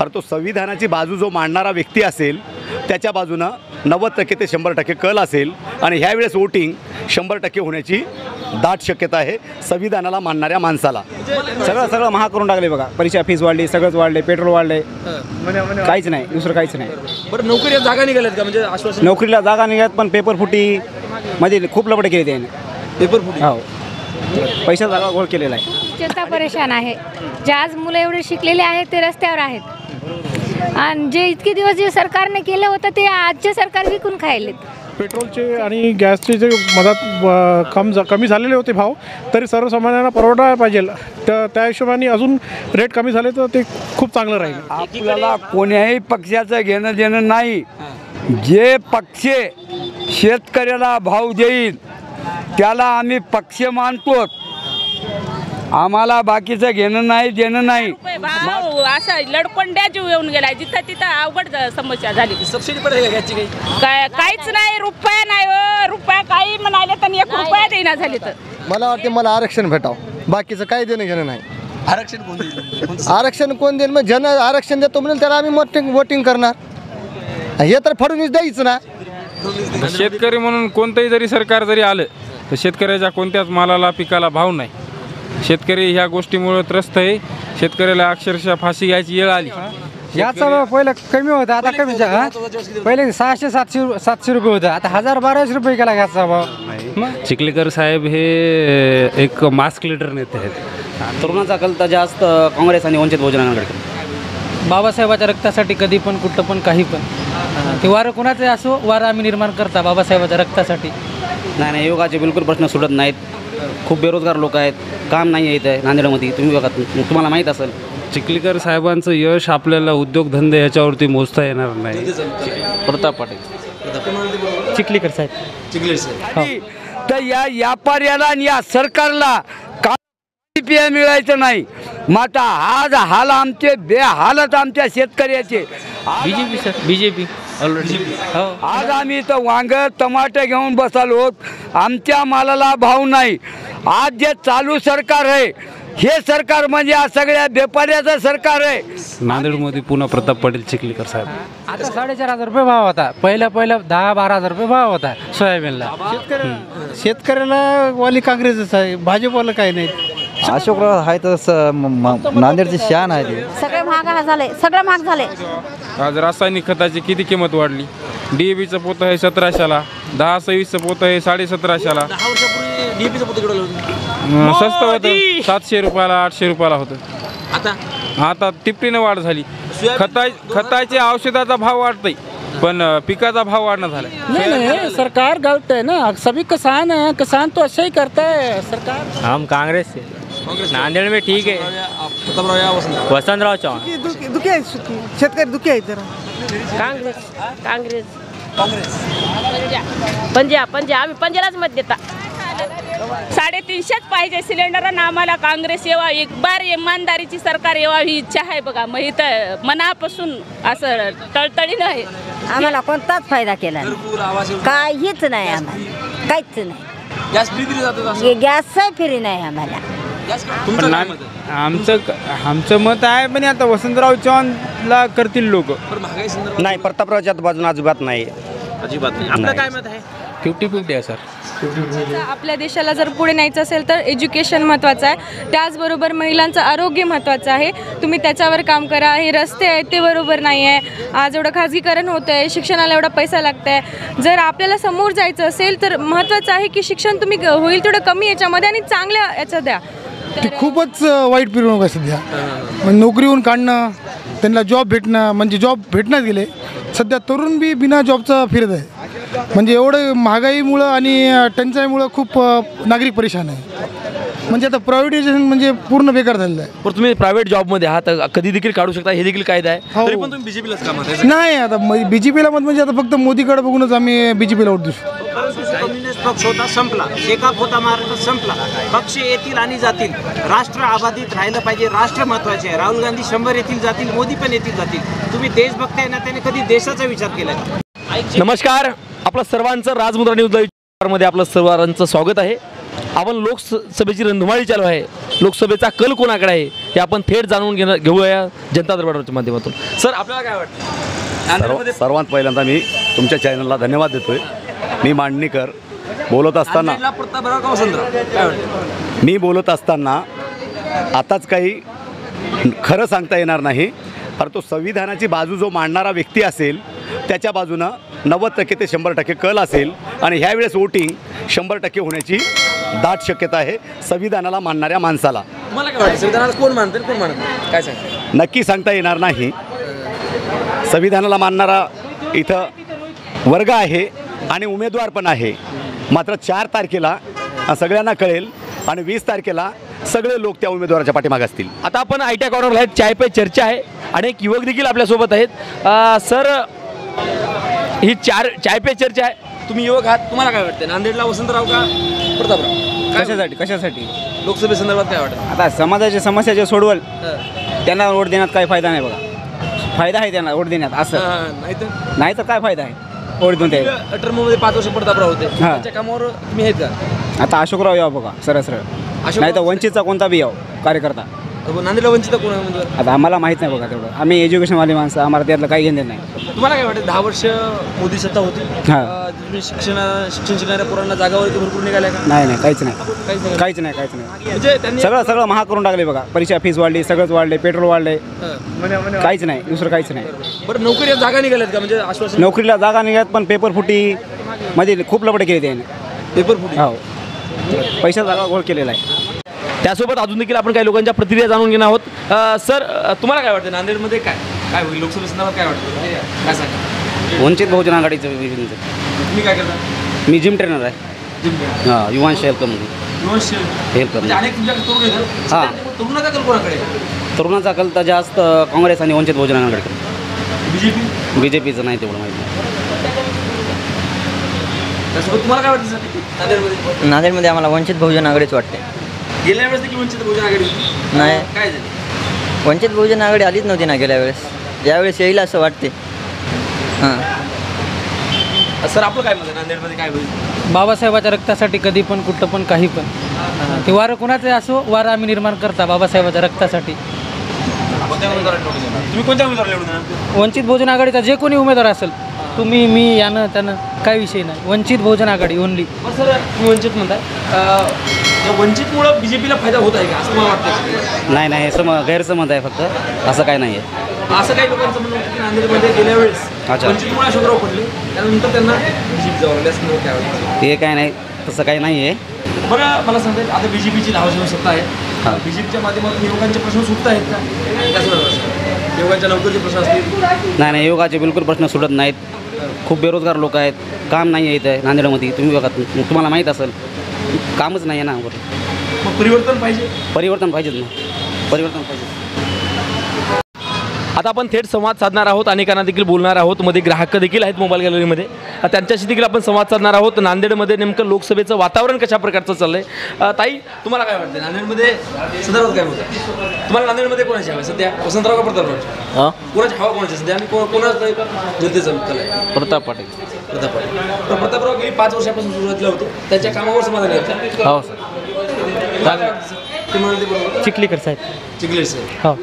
कारण तो संविधानाची बाजू जो मांडणारा व्यक्ती असेल त्याच्या बाजूनं 90% ते 100% कल असेल आणि ह्यावेळेस वोटिंग 100% होण्याची दाट शक्यता आहे संविधानाला मानणाऱ्या माणसाला. सगळं महाग करून टाकले बघा. परीक्षा फीस वाढली, सगळंच वाढले, पेट्रोल वाढले, काहीच नाही, दुसरं काहीच नाही. बरं नोकरीला जागा निघाल्यात का? म्हणजे आश्वासन नोकरीला जागा निघाल्यात पण पेपर फुटी मध्ये खूप लपडे केले त्याने. पेपर फुटी हो, पैसा जागा गोळ केलेला आहे. जनता परेशान आहे. जे आज मुलं एवढे शिकलेले आहेत ते रस्त्यावर आहेत आणि जे इतके दिवस जे सरकारने केलं होतं ते आजचे सरकार विकून खायलेत. पेट्रोलचे आणि गॅसचे जे मधात कमी झालेले होते भाव, तरी सर्वसामान्यांना परवडायला पाहिजे. तर त्या हिशोबाने अजून रेट कमी झाले तर ते खूप चांगलं राहील. आपल्याला कोण्याही पक्षाचं घेणं देणं नाही. जे पक्ष शेतकऱ्याला भाव देईल त्याला आम्ही पक्ष मानतो. आम्हाला बाकीचं घेणं नाही देणं नाही. भाव असं लडकोंड्या जीव येऊन गेला. जिथं तिथं अवघड समस्या झाली. सबसिडी पडेल का याची काही? काहीच नाही, रुपया नाही हो. रुपया काही म्हणाले तर 1 रुपया देईना झाले. तर मला वाटते मला आरक्षण भेटावं, बाकीचं काही देणं घेणं नाही. आरक्षण कोण देईल? आरक्षण कोण देईल? मग जन आरक्षण देतो म्हणून त्याला आम्ही वोटिंग करणार. हे तर फडणवीस द्यायचं ना. शेतकरी म्हणून कोणतंही जरी सरकार जरी आलं तर शेतकऱ्याच्या कोणत्याच मालाला पिकाला भाव नाही. शेतकरी ह्या गोष्टीमुळे त्रस्त आहे. शेतकऱ्याला अक्षरशः फाशी घ्यायची वेळ आली. याचा भाव पहिलं कमी होता, आता कमी झाला. पहिले 600-700 रुपये होतं, आता 1000-1200 रुपये केला गॅसचा भाव. चिखलीकर साहेब हे एक मास्क लीडर नेते आहेत. तरुणाचा कल तर जास्त काँग्रेस आणि वंचित बहुजन आघाडीकडे. बाबासाहेबाच्या रक्तासाठी कधी पण कुठं पण काही पण ते वारं कोणाचं असो, वारं आम्ही निर्माण करता बाबासाहेबाच्या रक्तासाठी. नाही, युगाचे बिलकुल प्रश्न सुटत नाहीत. खूप बेरोजगार लोक आहेत, काम नाही आहे इथं नांदेडमध्ये. तुम्ही बघा, तुम्हाला माहीत असेल. चिखलीकर साहेबांचं यश आपल्याला उद्योगधंदे याच्यावरती मोजता येणार नाही. प्रताप पाटील, चिखलीकर साहेब. तर या व्यापाऱ्याला आणि या सरकारला काही मिळायचं नाही. माता आज हाल आमचे बेहालत आमच्या शेतकऱ्याचे. BJP sir, BJP already. आज आम्ही इथं वांग टमाटे घेऊन बसलो. आमच्या मालाला भाव नाही. आज जे चालू सरकार आहे हे सरकार म्हणजे या सगळ्या व्यापाऱ्याचं सरकार आहे. नांदेडमध्ये पुन्हा प्रताप पाटील चिखलीकर साहेब. आता 4500 रुपये भाव होता. पहिलं 10-12 हजार रुपये भाव होता सोयाबीनला. शेतकऱ्याला वाली काँग्रेसच आहे, भाजपवाला काही नाही. अशोकराव आहे तर नांदेडची शान आहे ते. सगळं महाग झाले, सगळं महाग झाले. आज रासायनिक खताची किती किंमत वाढली. DABचं पोतं आहे 1700ला, 10-26चं पोतं आहे 1750ला. 10 वर्षापूर्वी DABचं पोतं केवढं होतं? स्वस्त होतं, 700 रुपयाला 800 रुपयाला होतं. आता तिपटीनं वाढ झाली. खताचे औषधाचा भाव वाढतोय पण पिकाचा भाव वाढणं झाला. नहीं, सरकार गलत है ना. सभी किसान हैं, किसान तो अच्छा ही करता है सरकार. हम कांग्रेस से. नांदेड़ में ठीक है. वसंतराव चव्हाण. दुखी आहे, शेतकरी दुखी आहे जरा. काँग्रेस पंजा आम्ही पंजालाच मत देता. 350 पाहिजे सिलेंडर आणि आम्हाला काँग्रेस यावा. एक बार इमानदारीची सरकार यावा ही इच्छा आहे बघा. मग इथं मनापासून असं तळतळीनं आहे. आम्हाला कोणताच फायदा केला नाही, काहीच नाही. आम्हाला काहीच नाही. गॅस फ्री दिली जाते. गॅस फ्री नाही आम्हाला. आमचं मत आहे पण आता वसंतराव चव्हाणला करतील लोक. नाही, प्रतापरावच्या बाजून अजिबात नाही. अजिबात नाही. आपलं काय मत आहे? 50-50 आहे सर. आपल्या देशाला जर पुढे न्यायचं असेल तर एज्युकेशन महत्त्वाचं आहे. त्याचबरोबर महिलांचं आरोग्य महत्त्वाचं आहे. तुम्ही त्याच्यावर काम करा. हे रस्ते आहेत ते बरोबर नाही आहे. आज एवढं खाजगीकरण होतं आहे, शिक्षणाला एवढा पैसा लागत आहे. जर आपल्याला समोर जायचं असेल तर महत्त्वाचं आहे की शिक्षण तुम्ही होईल तेवढं कमी याच्यामध्ये आणि चांगल्या याचं द्या. ते खूपच वाईट पिरियड आहे सध्या. म्हणजे नोकरीहून काढणं, त्यांना जॉब भेटणं, म्हणजे जॉब भेटण्यात गेले. सध्या तरुण बी बिना जॉबचा फिरत आहे. म्हणजे एवढं महागाईमुळं आणि टंचाईमुळं खूप नागरिक परेशान आहे. म्हणजे आता प्रायव्हेटायझेशन म्हणजे पूर्ण बेकार झालेलं आहे. पण तुम्ही प्रायव्हेट जॉबमध्ये आहात, कधी देखील काढू शकता, हे देखील कायदा आहे. तरी पण तुम्ही बीजेपीलाच का मत? नाही, आता बीजेपीला मत म्हणजे आता फक्त मोदीकडे बघूनच आम्ही बीजेपीला वोट देऊ. कम्युनिस्ट पक्ष होता, संपला. शेकाप होता, महाराष्ट्र संपला. पक्ष येतील आणि जातील. राष्ट्र अबाधित राहिलं पाहिजे. राष्ट्र महत्वाचे आहे. राहुल गांधी 100 येतील जातील, मोदी पण येतील जातील. तुम्ही देशभक्त आहे ना, त्याने कधी देशाचा विचार केला? नमस्कार, आपलं सर्वांचं राजमुद्रा न्यूज मध्ये आपलं सर्वांचं स्वागत आहे. आपण लोकसभेची रणधुमाळी चालू आहे, लोकसभेचा कल कोणाकडे आहे हे आपण थेट जाणून घेऊया जनता दरबाराच्या माध्यमातून. सर आपल्याला काय वाटतं? सर्वात पहिल्यांदा मी तुमच्या चॅनलला धन्यवाद देतोय. मी मांडणीकर बोलत असताना आताच काही खरं सांगता येणार नाही, परंतु संविधानाची बाजू जो मांडणारा व्यक्ती असेल त्याच्या बाजूनं 90% ते 100% कल असेल आणि ह्यावेळेस वोटिंग 100% होण्याची दाट शक्यता आहे संविधानाला मानणाऱ्या माणसाला. तुम्हाला काय वाटतं संविधानाला कोण मानते कोण मानत नाही काय सांगा? नक्की सांगता येणार नाही. संविधानाला मानणारा इथं वर्ग आहे आणि उमेदवार पण आहे. मात्र 4 तारखेला सगळ्यांना कळेल आणि 20 तारखेला सगळे लोक त्या उमेदवाराच्या पाठीमागे असतील. आता आपण आयट्या कॉर्नरला आहेत, चाय पे चर्चा आहे, अनेक युवक देखील आपल्यासोबत आहेत. सर ही चाय पे चर्चा आहे, तुम्ही युवक आहात, तुम्हाला काय वाटतं नांदेडला वसंतराव का प्रतापराव? कशासाठी लोकसभेसंदर्भात काय वाटतं? आता समाजाच्या समस्या जे सोडवल त्यांना वोट देण्यात काही फायदा नाही बघा. फायदा आहे त्यांना वोट देण्यात असं नाही तर काय फायदा आहे वोट देऊन ते. टर्ममध्ये 5 वर्ष प्रतापराव होते, त्यांच्या कामावर तुम्ही आहेत का? आता अशोकराव यावं बघा सरळ नाही तर वंचितचा कोणता बी यावं कार्यकर्ता. नांदेडला वंचित कोण उमेदवार? आता आम्हाला माहीत नाही बघा तेवढं, आम्ही एज्युकेशनवाली माणसं, आम्हाला त्यातलं काही घेणं नाही. तुम्हाला काय वाटतं 10 वर्ष मोदी सत्ता होती, तुम्ही शिक्षण शिकणाऱ्या पोरांना जागा वगैरे भरपूर निघाल्या का? नाही काहीच नाही. म्हणजे त्यांनी सगळं महाग करून टाकले बघा. परीक्षा फीस वाढली, सगळंच वाढले, पेट्रोल वाढले, काहीच नाही दुसरं काहीच नाही. बरं नोकरीला जागा निघाल्यात का? म्हणजे आश्वासन नोकरीला जागा निघाल्यात पण पेपर फुटी मध्ये खूप लपडे केले त्याने. पेपर फुटी हो पैसा जागा गोळ केलेला आहे. त्यासोबत अजून देखील आपण काही लोकांच्या प्रतिक्रिया जाणून घेणार आहोत. सर तुम्हाला काय वाटतं नांदेडमध्ये काय होईल लोकसभेसंदर्भात काय वाटतं काय सांगा? वंचित बहुजन आघाडीचं तुम्ही काय करता? मी जिम ट्रेनर आहे. हां युवांश हेल्प म्हणजे अनेक तुमच्याकडे तरुण आहेत. हां तरुणाचा कल कोणाकडे? तरुणाचा कल तर जास्त काँग्रेस आणि वंचित बहुजन आघाडीकडे. बीजेपीचं नाही तेवढं माहिती. त्यासोबत तुम्हाला काय वाटतं सर नांदेडमध्ये आम्हाला वंचित बहुजन आघाडीच वाटते. गेल्या वेळेस देखील वंचित बहुजन आघाडी नाही काय झालं? वंचित बहुजन आघाडी आलीच नव्हती ना गेल्या वेळेस, यावेळेस येईल असं वाटते. हां सर आपलं काय म्हणतं नांदेडमध्ये काय होईल? बाबासाहेबाच्या रक्तासाठी कधी पण कुठं पण काही पण ते वारं कुणाचं असो, वारं आम्ही निर्माण करता बाबासाहेबाच्या रक्तासाठी. तुम्ही कोणत्या उमेदवार निवडून देणार? वंचित बहुजन आघाडीचा जे कोणी उमेदवार असेल, तुम्ही मी यानं त्यानं काय विषय नाही, वंचित बहुजन आघाडी ओनली. सर तुम्ही वंचित म्हणताय, वंचितमुळं बीजेपीला फायदा होत आहे का असं मला वाटतं? नाही गैरसमज आहे फक्त, असं काय नाही आहे. असं काही लोकांचं म्हणणं होतं की नांदेडमध्ये गेल्या वेळेस वंचितमुळे अशोकराव पडले, त्यानंतर त्यांना बीजेपी जावं लागले असं काय वाटतं? ते काय नाही, तसं काही नाही आहे. बरं मला सांगताय आता बीजेपीची 10 वर्ष सत्ता आहे, बीजेपीच्या माध्यमातून युवकांचे प्रश्न सुटत आहेत का? युवकांच्या नोकरीचे प्रश्न असतील? नाही युवकाचे बिलकुल प्रश्न सुटत नाहीत. खूप बेरोजगार लोक आहेत, काम नाही आहे इथं नांदेडमध्ये. तुम्ही बघा, तुम्हाला माहीत असेल कामच नाही आहे ना. मग परिवर्तन पाहिजे ना, परिवर्तन पाहिजे. आता आपण थेट संवाद साधणार आहोत, अनेकांना देखील बोलणार आहोत. मध्ये ग्राहक देखील आहेत मोबाईल गॅलरीमध्ये, त्यांच्याशी देखील आपण संवाद साधणार आहोत. नांदेडमध्ये नेमकं लोकसभेचं वातावरण कशा प्रकारचं चाललं आहे? ताई तुम्हाला काय वाटतं नांदेडमध्ये संदर्भात काय होतं? तुम्हाला नांदेडमध्ये कोणाची हवा सध्या? वसंतराव का प्रतापराव? कोणाची हवा कोणाची सध्या आणि कोणाचं जनतेचं कल आहे? प्रताप पाटील. तर प्रतापराव गेली 5 वर्षापासून सुरुवातीला होते, त्यांच्या कामावर समाधान आहे का? हो सर. ते म्हणाले बरोबर चिखलीकर साहेब. चिखलीकर साहेब हो.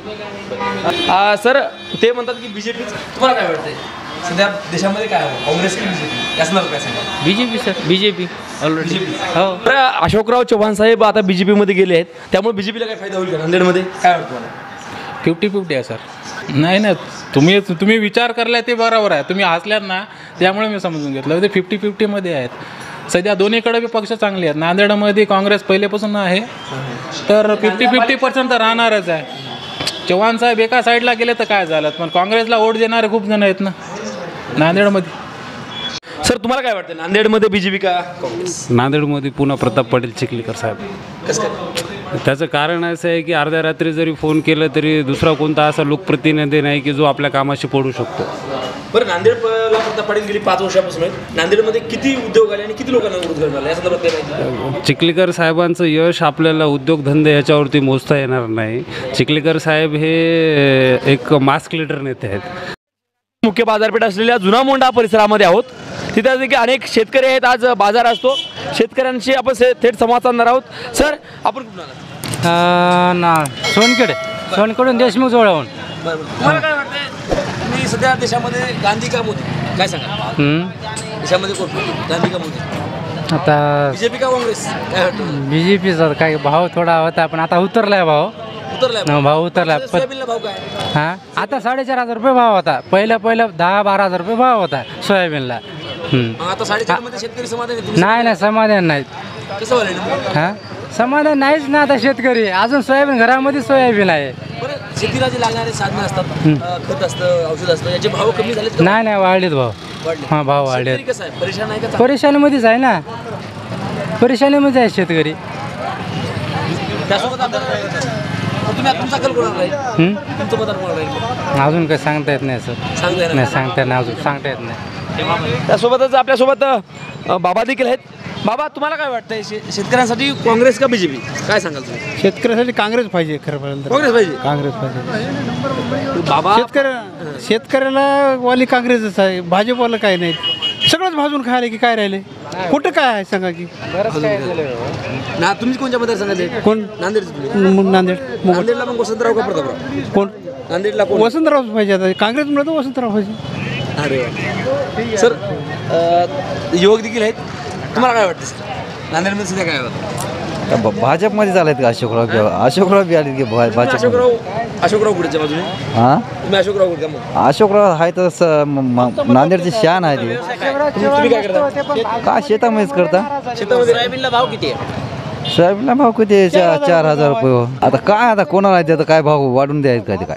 सर ते म्हणतात की बीजेपी, तुम्हाला काय वाटतंय सध्या देशामध्ये काय हवं, काँग्रेस की बीजेपी यासणार काय सांगा? BJP sir, BJP already. हो. बरं अशोकराव चव्हाण साहेब आता बीजेपीमध्ये गेले आहेत, त्यामुळे बीजेपीला काय फायदा होईल का नांदेडमध्ये? काय वाटतं मला? 50-50 आहे सर. नाही तुम्ही विचार करलाय ते बरोबर आहे. तुम्ही हसल्यात ना त्यामुळे मी समजून घेतलं. ते 50-50मध्ये आहेत सध्या. दोन्हीकडे बी पक्ष चांगले आहेत. नांदेडमध्ये काँग्रेस पहिलेपासून आहे, तर 50-50% तर राहणारच आहे. चव्हाण साहेब एका साईडला गेले तर काय झालं, पण काँग्रेसला वोट देणारे खूप जण आहेत ना नांदेडमध्ये. सर तुम्हाला काय वाटतं नांदेडमध्ये बीजेपी का काँग्रेस? नांदेडमध्ये पुन्हा प्रताप पाटील चिखलीकर साहेब. कसं काय? त्याचं कारण असं आहे की अर्ध्या रात्री जरी फोन केलं तरी दुसरा कोणता असा लोकप्रतिनिधी नाही की जो आपल्या कामाशी पडू शकतो. बरं नांदेडला प्रताप पाटील गेली 5 वर्षापासून आहेत, नांदेडमध्ये किती उद्योग आले आणि किती लोकांना रोजगार मिळाला या संदर्भात काय माहिती? चिखलीकर साहेबांचं यश आपल्याला उद्योगधंदे याच्यावरती मोजता येणार नाही. चिखलीकर साहेब हे एक मास्क लीडर नेते आहेत. मुख्य बाजारपेठ असलेल्या जुना मोंढा परिसरामध्ये आहोत. तिथे देखील अनेक शेतकरी आहेत. आज बाजार असतो, शेतकऱ्यांशी आपण थेट संवाद साधणार आहोत. सर, आपण कुठून आलात? ना सोनकडून देशमुख जवळून. तुम्हाला काय वाटतंय, तुम्ही सध्या देशामध्ये गांधी का मोदी, काय सांगा? देशामध्ये कोण, गांधी का मोदी? आता बीजेपी का काँग्रेस, काय वाटतं? BJPचा काय भाव थोडा होता, पण आता उतरलाय भाव. उतरलाय भाव उतरला. सोयाबीनला भाव काय? हा, आता 4,500 रुपये भाव होता. पहिलं 10-12 हजार रुपये भाव होता सोयाबीनला. मग आता 4.5 मध्ये शेतकरी समाधान आहे? तुम्ही नाही समाधान नाही. कसं व्हायला? हा, समाधान नाहीच ना. आता शेतकरी अजून सोयाबीन, घरामध्ये सोयाबीन आहे. बरं, शेतीला जे लागणारे साधनं असतात, खत असतं, औषध असतं, याचे भाव कमी झालेत का? नाही वाढलेत भाव. हां, भाव वाढलेत. शेतकरी कसं आहे, परेशान आहे का? परेशानीमध्येच आहे ना, परेशानीमध्ये आहे शेतकरी. त्यासोबत तुम्ही तुमचा कल कोणाला राहील? तुमचं मतदान कोणाला राहील? अजून काही सांगता येत नाही सर. नाही सांगता नाही, अजून सांगता येत नाही. त्यासोबतच आपल्यासोबत बाबा देखील आहेत. बाबा, तुम्हाला काय वाटतंय, शेतकऱ्यांसाठी काँग्रेस का बीजेपी, काय सांगाल तुम्ही? शेतकऱ्यासाठी काँग्रेस पाहिजे. खरं काँग्रेस पाहिजे. काँग्रेस पाहिजे. बाबा, शेतकऱ्याला वाली काँग्रेसच आहे, भाजपवाला काय नाही. सगळंच भाजून खायला की काय राहिले, कुठं काय आहे सांगा की? ना, तुम्ही कोणत्या मतदारसंघात आहे? कोण? नांदेड. नांदेडला मग वसंतराव का प्रतापराव? कोण? नांदेडला कोण? वसंतराव पाहिजे. आता काँग्रेस म्हणलं तर वसंतराव पाहिजे. अरे सर, युवक देखील आहेत. तुम्हाला काय वाटतं सर, नांदेडमध्ये सध्या काय होतं? भाजपमध्ये झालेत का अशोकराव बी आले की भाजप? अशोकराव गुडेच्या बाजूने. हां, तुम्ही अशोकराव गुडे का? मग अशोकराव आहे तर नांदेडची शान आहे ती. तुम्ही काय करता? काय शेतामध्येच करता? शेतामध्ये सोयाबीनला भाव किती आहे? सोयाबीनला भाव किती आहे? 4,000 रुपये हो. आता काय, आता कोणाला आहे त्याचा काय भाव वाढून द्यायचं काय ते काय?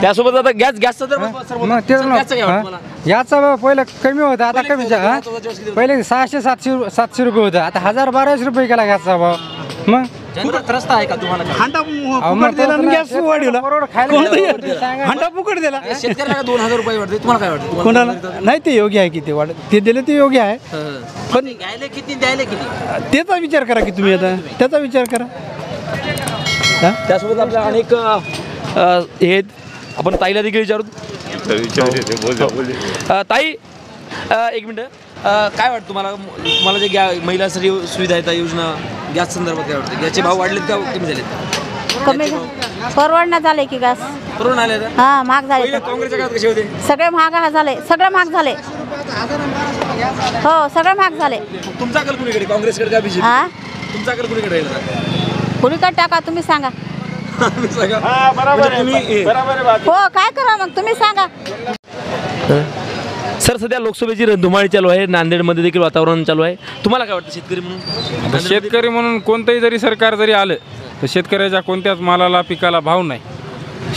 त्यासोबत आता गॅसचा तर मग तेच ना, याचा भाव पहिलं कमी होता, आता कमी. पहिले 600-700 रुपये होता, आता 1,000-1,200 रुपये केला गॅसचा भाव. मग त्रस्त आहे का तुम्हाला? हांडा फुकट दिला आणि गॅस वाढवला. हांडा फुकट दिला. शेतकऱ्याला 2,000 रुपये वाटते. तुम्हाला काय वाटतं? कोणाला नाही, ते योग्य आहे की ते ते दिले ते योग्य आहे. पण घ्यायला किती, द्यायला किती, त्याचा विचार करा की तुम्ही. आता त्याचा विचार करा. त्यासोबत आपल्या अनेक हे आपण ताईला देखील विचारू. ताई, एक मिनटं, काय वाटतं तुम्हाला जे महिलांसाठी सुविधा आहेत, योजना, गॅस संदर्भात काय वाटतं? गॅसचे भाव वाढलेत का कमी झालेत? कमी परवडण्यात झाले की गॅस परवडून आले. हा, महाग झाले. काँग्रेसच्या काळात कसे होते? सगळे महाग झाले, सगळे महाग झाले. हो, सगळे महाग झाले. तुमचा कल कुणीकडे, काँग्रेसकडे का बीजेपी? तुमचा कल कुणीकडे राहील? कुणीकडे टाका, तुम्ही सांगा. हो, काय करा मग तुम्ही सांगा. सर, सध्या लोकसभेची रणधुमाळी चालू आहे, नांदेडमध्ये देखील वातावरण चालू आहे. तुम्हाला काय वाटतं शेतकरी म्हणून? शेतकरी म्हणून कोणतंही जरी सरकार जरी आलं तर शेतकऱ्याच्या कोणत्याच मालाला, पिकाला भाव नाही.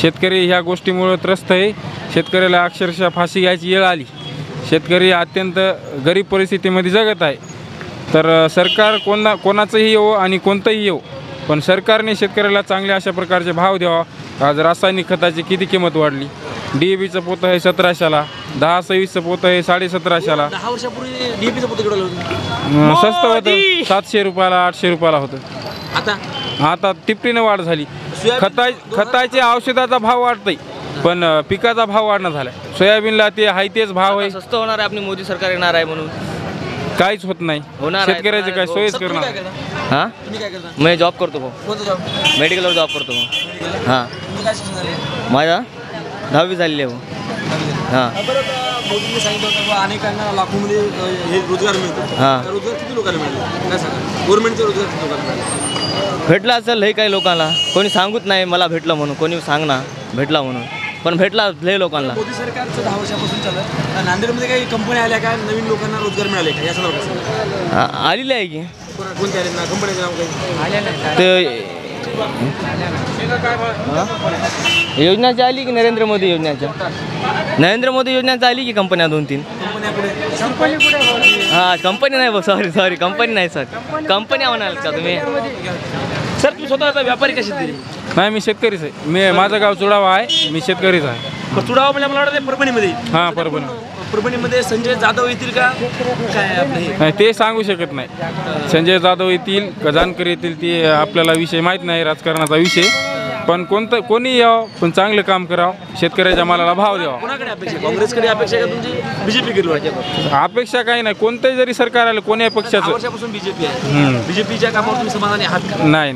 शेतकरी ह्या गोष्टीमुळे त्रस्त आहे. शेतकऱ्याला अक्षरशः फाशी घ्यायची वेळ आली. शेतकरी अत्यंत गरीब परिस्थितीमध्ये जगत आहे. तर सरकार कोणाचंही येवो आणि कोणतंही येवो, पण सरकारने शेतकऱ्याला चांगले अशा प्रकारचे भाव द्यावा. आज रासायनिक खताची किती किंमत वाढली. DABचं पोतं आहे 1700ला, 10-26चं पोतं आहे 1750ला. 10 वर्षापूर्वी DABचं पोतं केवढं होतं? स्वस्त होतं, 700 रुपयाला, 800 रुपयाला होतं. आता तिपटीनं वाढ झाली. खताचे औषधाचा भाव वाढतोय, पण पिकाचा भाव वाढणं झाला. सोयाबीनला ते आहे तेच भाव आहे. स्वस्त होणार आहे, आपली मोदी सरकार येणार आहे म्हणून काहीच होत नाही. शेतकऱ्याचे काय सोयच करणार. हां, मी जॉब करतो भाऊ. कोणतं जॉब? मेडिकलवर जॉब करतो भाऊ. हां, माझा 10वी झालेली आहे भाऊ. हां, मोदींनी सांगितलं होतं अनेकांना लाखोमध्ये हे रोजगार मिळतो. हां, रोजगार किती लोकांना मिळाले काय सांगा? गव्हर्नमेंटचे रोजगार किती लोकांना मिळाले? भेटला असेल लई काही लोकांना. कोणी सांगूत नाही मला भेटलं म्हणून, कोणी सांग ना भेटला म्हणून, पण भेटला लई लोकांना. मोदी सरकारचं 10 वर्षापासून चालू आहे. नांदेडमध्ये काही कंपन्या आल्या का, नवीन लोकांना रोजगार मिळाले का, या संदर्भात आलेली आहे की? कोणत्या आले ना, कंपन्याचं नाव काही? ते योजनाची आली की नरेंद्र मोदी योजनाच्या? नरेंद्र मोदी योजनाची आली की कंपन्या 2-3? हां, कंपनी नाही, सॉरी कंपनी नाही सर. कंपन्या म्हणाल का तुम्ही? सर, तुम्ही स्वतः व्यापारी का शेतकरी? नाही, मी शेतकरीच आहे. माझं गाव चुडावा आहे, मी शेतकरीच आहे. चुडावा म्हणजे मला वाटतं परभणीमध्ये. हां, परभणीमध्ये संजय जाधव येतील का काय आपलं? नाही, ते सांगू शकत नाही. संजय जाधव येतील का जानकर येतील ते आपल्याला विषय माहीत नाही, राजकारणाचा विषय. पण कोणी यावं पण चांगलं काम करावं, शेतकऱ्याच्या मालाला भाव द्यावा. कोणाकडे अपेक्षा, काँग्रेसकडे अपेक्षा का तुमची बीजेपीकडे वाटते? अपेक्षा काही नाही, कोणतंही जरी सरकार आलं कोणी पक्षाचं वर्षापासून बीजेपी आहे. बीजेपीच्या कामावर तुम्ही समाधानी आहात का? नाही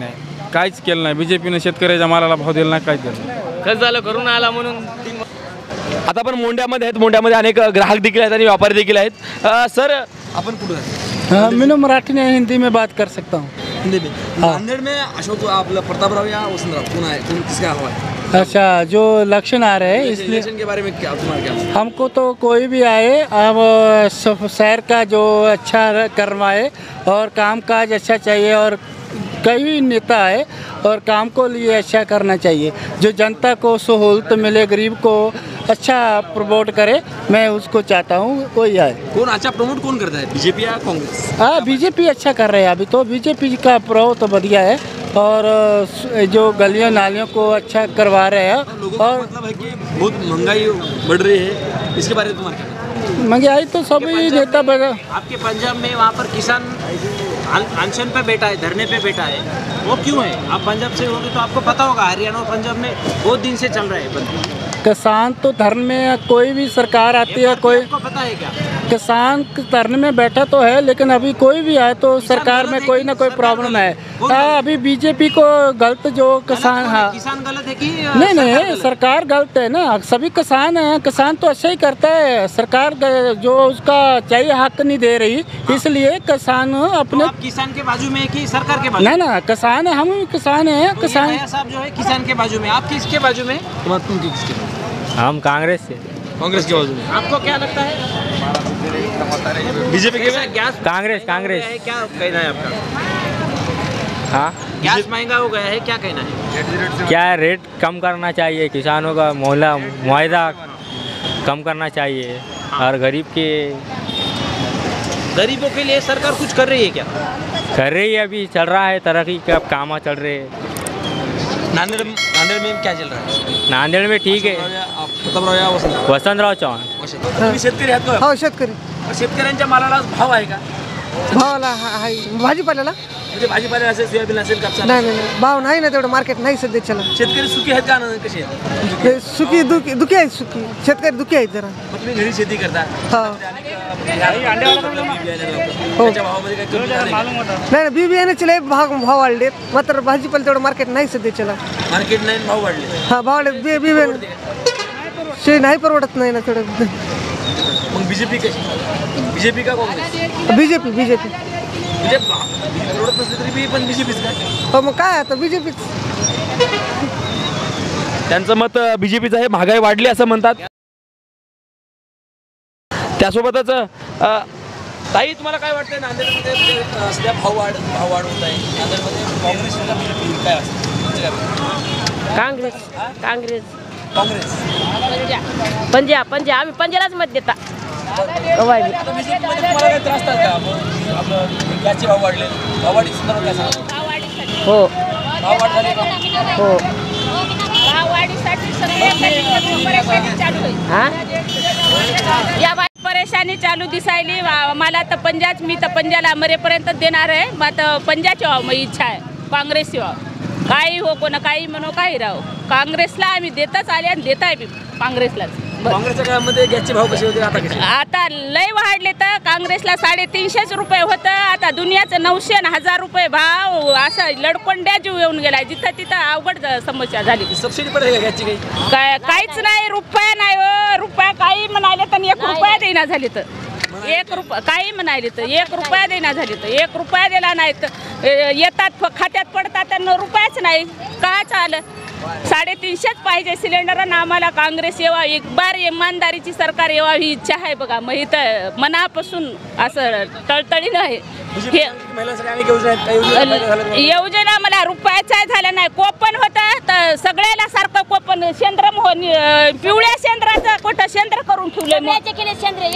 काहीच केलं नाही. बीजेपीनं शेतकऱ्याच्या मालाला भाव दिला नाही, काहीच दिलं नाही. कसं झालं, करून आला म्हणून. आता आपण मोंड्यामध्ये आहेत, मोंड्यामध्ये अनेक ग्राहक देखील आहेत आणि व्यापारी देखील आहेत. सर आपण कुठं आहे? मैं मराठी नहीं हिंदी में बात कर सकता हूँ. हिंदी में. नांदेड़ में अशोक आपला प्रतापराव या वसंतराव कौन है, कौन किसका हवा है? अच्छा, जो इलेक्शन आ रहे हैं इसलिए इलेक्शन के बारे में क्या तुम्हारा क्या? हमको तो कोई भी आए, अब शहर का जो अच्छा करवाए और काम काज अच्छा चाहिए, और कई नेता है और काम को लिए अच्छा करना चाहिए, जो जनता को सहूलत मिले, गरीब को अच्छा प्रमोट करे, मैं उसको चाहता हूँ कोई आए. कौन अच्छा प्रमोट कौन करता है, बीजेपी या कांग्रेस? हाँ, बीजेपी अच्छा कर रहे हैं. अभी तो बीजेपी का प्रभाव तो बढ़िया है, और जो गलियों नालियों को अच्छा करवा रहे हैं. और मतलब है कि बहुत महंगाई बढ़ रही है, इसके बारे में तुम्हारा क्या? महंगाई तो सभी नेता बड़ा. आपके पंजाब में वहाँ पर किसान अनशन पे बैठा है, धरने पे बैठा है, वो क्यों है? आप पंजाब से होंगे तो आपको पता होगा, हरियाणा और पंजाब में बहुत दिन से चल रहा है बंद. किसान तो धरने में कोई भी सरकार आती है, कोई आपको पता है क्या? किसान धरने में बैठा तो है, लेकिन अभी कोई भी आए तो सरकार में कोई ना कोई प्रॉब्लम है. हाँ, अभी बीजेपी को गलत जो किसान, हाँ किसान गलत है कि नहीं सरकार गलत है ना. सभी किसान हैं, किसान तो अच्छा ही करता है, सरकार जो उसका चाहिए हक नहीं दे रही, इसलिए किसान अपने. आप किसान के बाजू में कि सरकार के बाजू में? ना किसान है, हम भी किसान हैं. किसान साहब जो है किसान के बाजू में, आप किसके बाजू में? तुम किसके बाजू? हम कांग्रेस से. कांग्रेस के बाजू में. आपको क्या लगता है? बीजेपी के गैस कांग्रेस क्या कहना है आपका? हाँ, गैस महंगा हो गया है, क्या कहना है? क्या है, रेट कम करना चाहिए, किसानों का मुआवजा कम करना चाहिए, और गरीबों के लिए सरकार कुछ कर रही है क्या? कर रही है. अभी चल रहा है, तरक्की का काम चल रहे हैं. नांदेड़ में क्या चल रहा है? नांदेड़ में ठीक है. प्रतापराव या वसंतराव चव्हाण. तुम्ही शेतकरी आहात का? हो, शेतकरी. शेतकऱ्यांच्या मालाला भाव आहे का? भावाला आहे, भाजीपाल्याला म्हणजे भाजीपाला असेल, सोयाबीन असेल, कापसा? नाही, भाव नाही ना तेवढं, मार्केट नाही सध्या चला. शेतकरी सुखी आहेत का कसे आहेत? सुखी दुखी आहेत, सुखी शेतकरी दुखी आहेत जरा. मग तुम्ही घरी शेती करता? हो. त्याच्या भावामध्ये काय कमी झालंय का? नाही बी बियाण्याचे लय भाव वाढलेत, मात्र भाजीपाला तेवढं मार्केट नाही सध्या चला. मार्केट नाही, भाव वाढले. हा, भाव वाढले. बी बियाणे नाही परवडत नाही ना थोडं. मग बीजेपी कशी? बीजेपी का काँग्रेस? बीजेपी म्हणजे परवडत नसली तरी बी पण बीजेपीच का? हो, मग काय आता बीजेपीच. त्यांचं मत बीजेपीचं आहे. महागाई वाढली असं म्हणतात. त्यासोबतच ताई, तुम्हाला काय वाटतंय नांदेडमध्ये सध्या भाव वाढ होत आहे नांदेडमध्ये, काँग्रेस का बीजेपी काय असतं? काँग्रेस पंजाब आम्ही पंजाबलाच मत देता. आता बीजेपीमध्ये तुम्हाला काय त्रास का? आपलं गॅसचे भाव वाढले, भाववाढी संदर्भात काय सांगा? हो, भाव वाढ झाली का? हो. या परेशानी चालू दिसायली मला तर मी तर पंजाला मरेपर्यंत देणार आहे. आता पंजाची माझी इच्छा आहे, काँग्रेस काही हो, कोण काही म्हणो, काही राहो, काँग्रेसला आम्ही देतच आले आणि देत आहे काँग्रेसलाच. काँग्रेसच्या काळामध्ये गॅसचे भाव कसे होते, आता कसे? आता लय वाढले. तर काँग्रेसला 350 रुपये होतं, आता दुनियाचं 900 आणि 1000 रुपये भाव. असं लडकोंड्या जीव येऊन गेलाय, जिथं तिथं अवघड समस्या झाली. सबसिडी पडेल का गॅसची? काहीच नाही, रुपया नाही हो. रुपया काही म्हणाले तर 1 रुपया देईना झाली, तर 1 रुपया काही म्हणाले तर 1 रुपया देईना झाली, तर 1 रुपया दिला नाही. तर येतात खात्यात पडतात त्यांना रुपयाच नाही. काय चालं? 350 पाहिजे सिलेंडर, आणि आम्हाला काँग्रेस यावा, एक बार इमानदारीची सरकार यावा ही इच्छा आहे बघा. मग इथं मनापासून असं तळतळीनं आहे. योजना मला रुपयाचा झाला नाही. कोपन होतं तर सगळ्याला सारखं कोपन, पिवळ्या शेंद्राचं कुठं शेंद्र करून ठेवलं.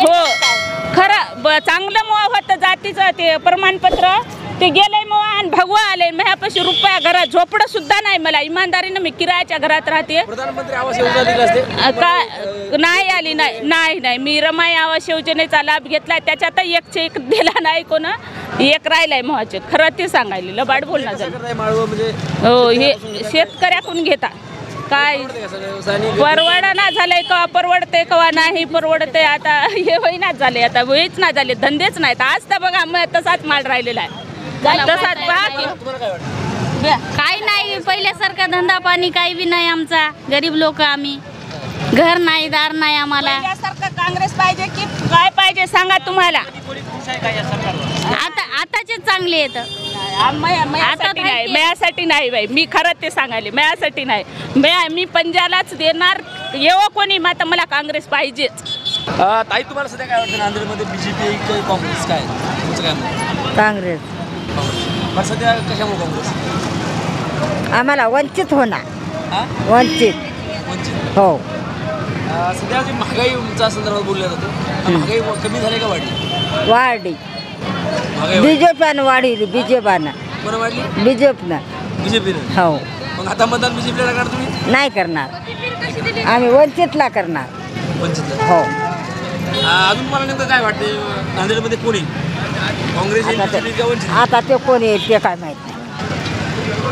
हो, खरं चांगलं होतं जातीचं ते प्रमाणपत्र ते गेले मग आणि भगवा आले माझ्यापाशी रुपया घरात झोपडं सुद्धा नाही मला इमानदारीनं मी किरायाच्या घरात राहते प्रधानमंत्री आवास योजना दिली असते का नाही आली नाही मी रमाई आवास योजनेचा लाभ घेतलाय त्याच्यात एक चेक दिला नाही कोण एक राहिलाय महचे खरं ते सांगायला लबाड बोलणं झालं हो हे शेतकऱ्याकडून घेता काय परवडना झालंय का परवडते कवा नाही परवडते आता हे होईनाच झाले आता होईच ना झाले धंदेच नाहीत आज तर बघा मग तसाच माल राहिलेला आहे तसाच काही नाही पहिल्यासारखा धंदा पाणी काही बी नाही आमचा गरीब लोक आम्ही घर नाही दार नाही आम्हाला काँग्रेस पाहिजे की काय पाहिजे सांगा तुम्हाला आताचे चांगले येत मयासाठी नाही बाई मी खरं ते सांगायले मयासाठी नाही मी पंजालाच देणार येवो कोणी मात्र मला काँग्रेस पाहिजेच ताई तुम्हाला सध्या काय वाटतं नांदेडमध्ये बीजेपी की काँग्रेस काय तुमचं काय म्हणणं? काँग्रेस बरं सध्या कशामुळे काँग्रेस आम्हाला वंचित होणार वंचित हो सध्या जी महागाईच्या संदर्भात बोलल्या जातो महागाई कमी झाली का वाढली बीजेपीनं वाढली बीजेपीनं बरं वाढली बीजेपीनं हो मग आता मतदान बीजेपीला करणार तुम्ही नाही करणार आम्ही वंचितला करणार वंचितला हो अजून मला नेमकं काय वाटते नांदेडमध्ये कोणी काँग्रेस आता ते कोणी येईल ते काय माहित नाही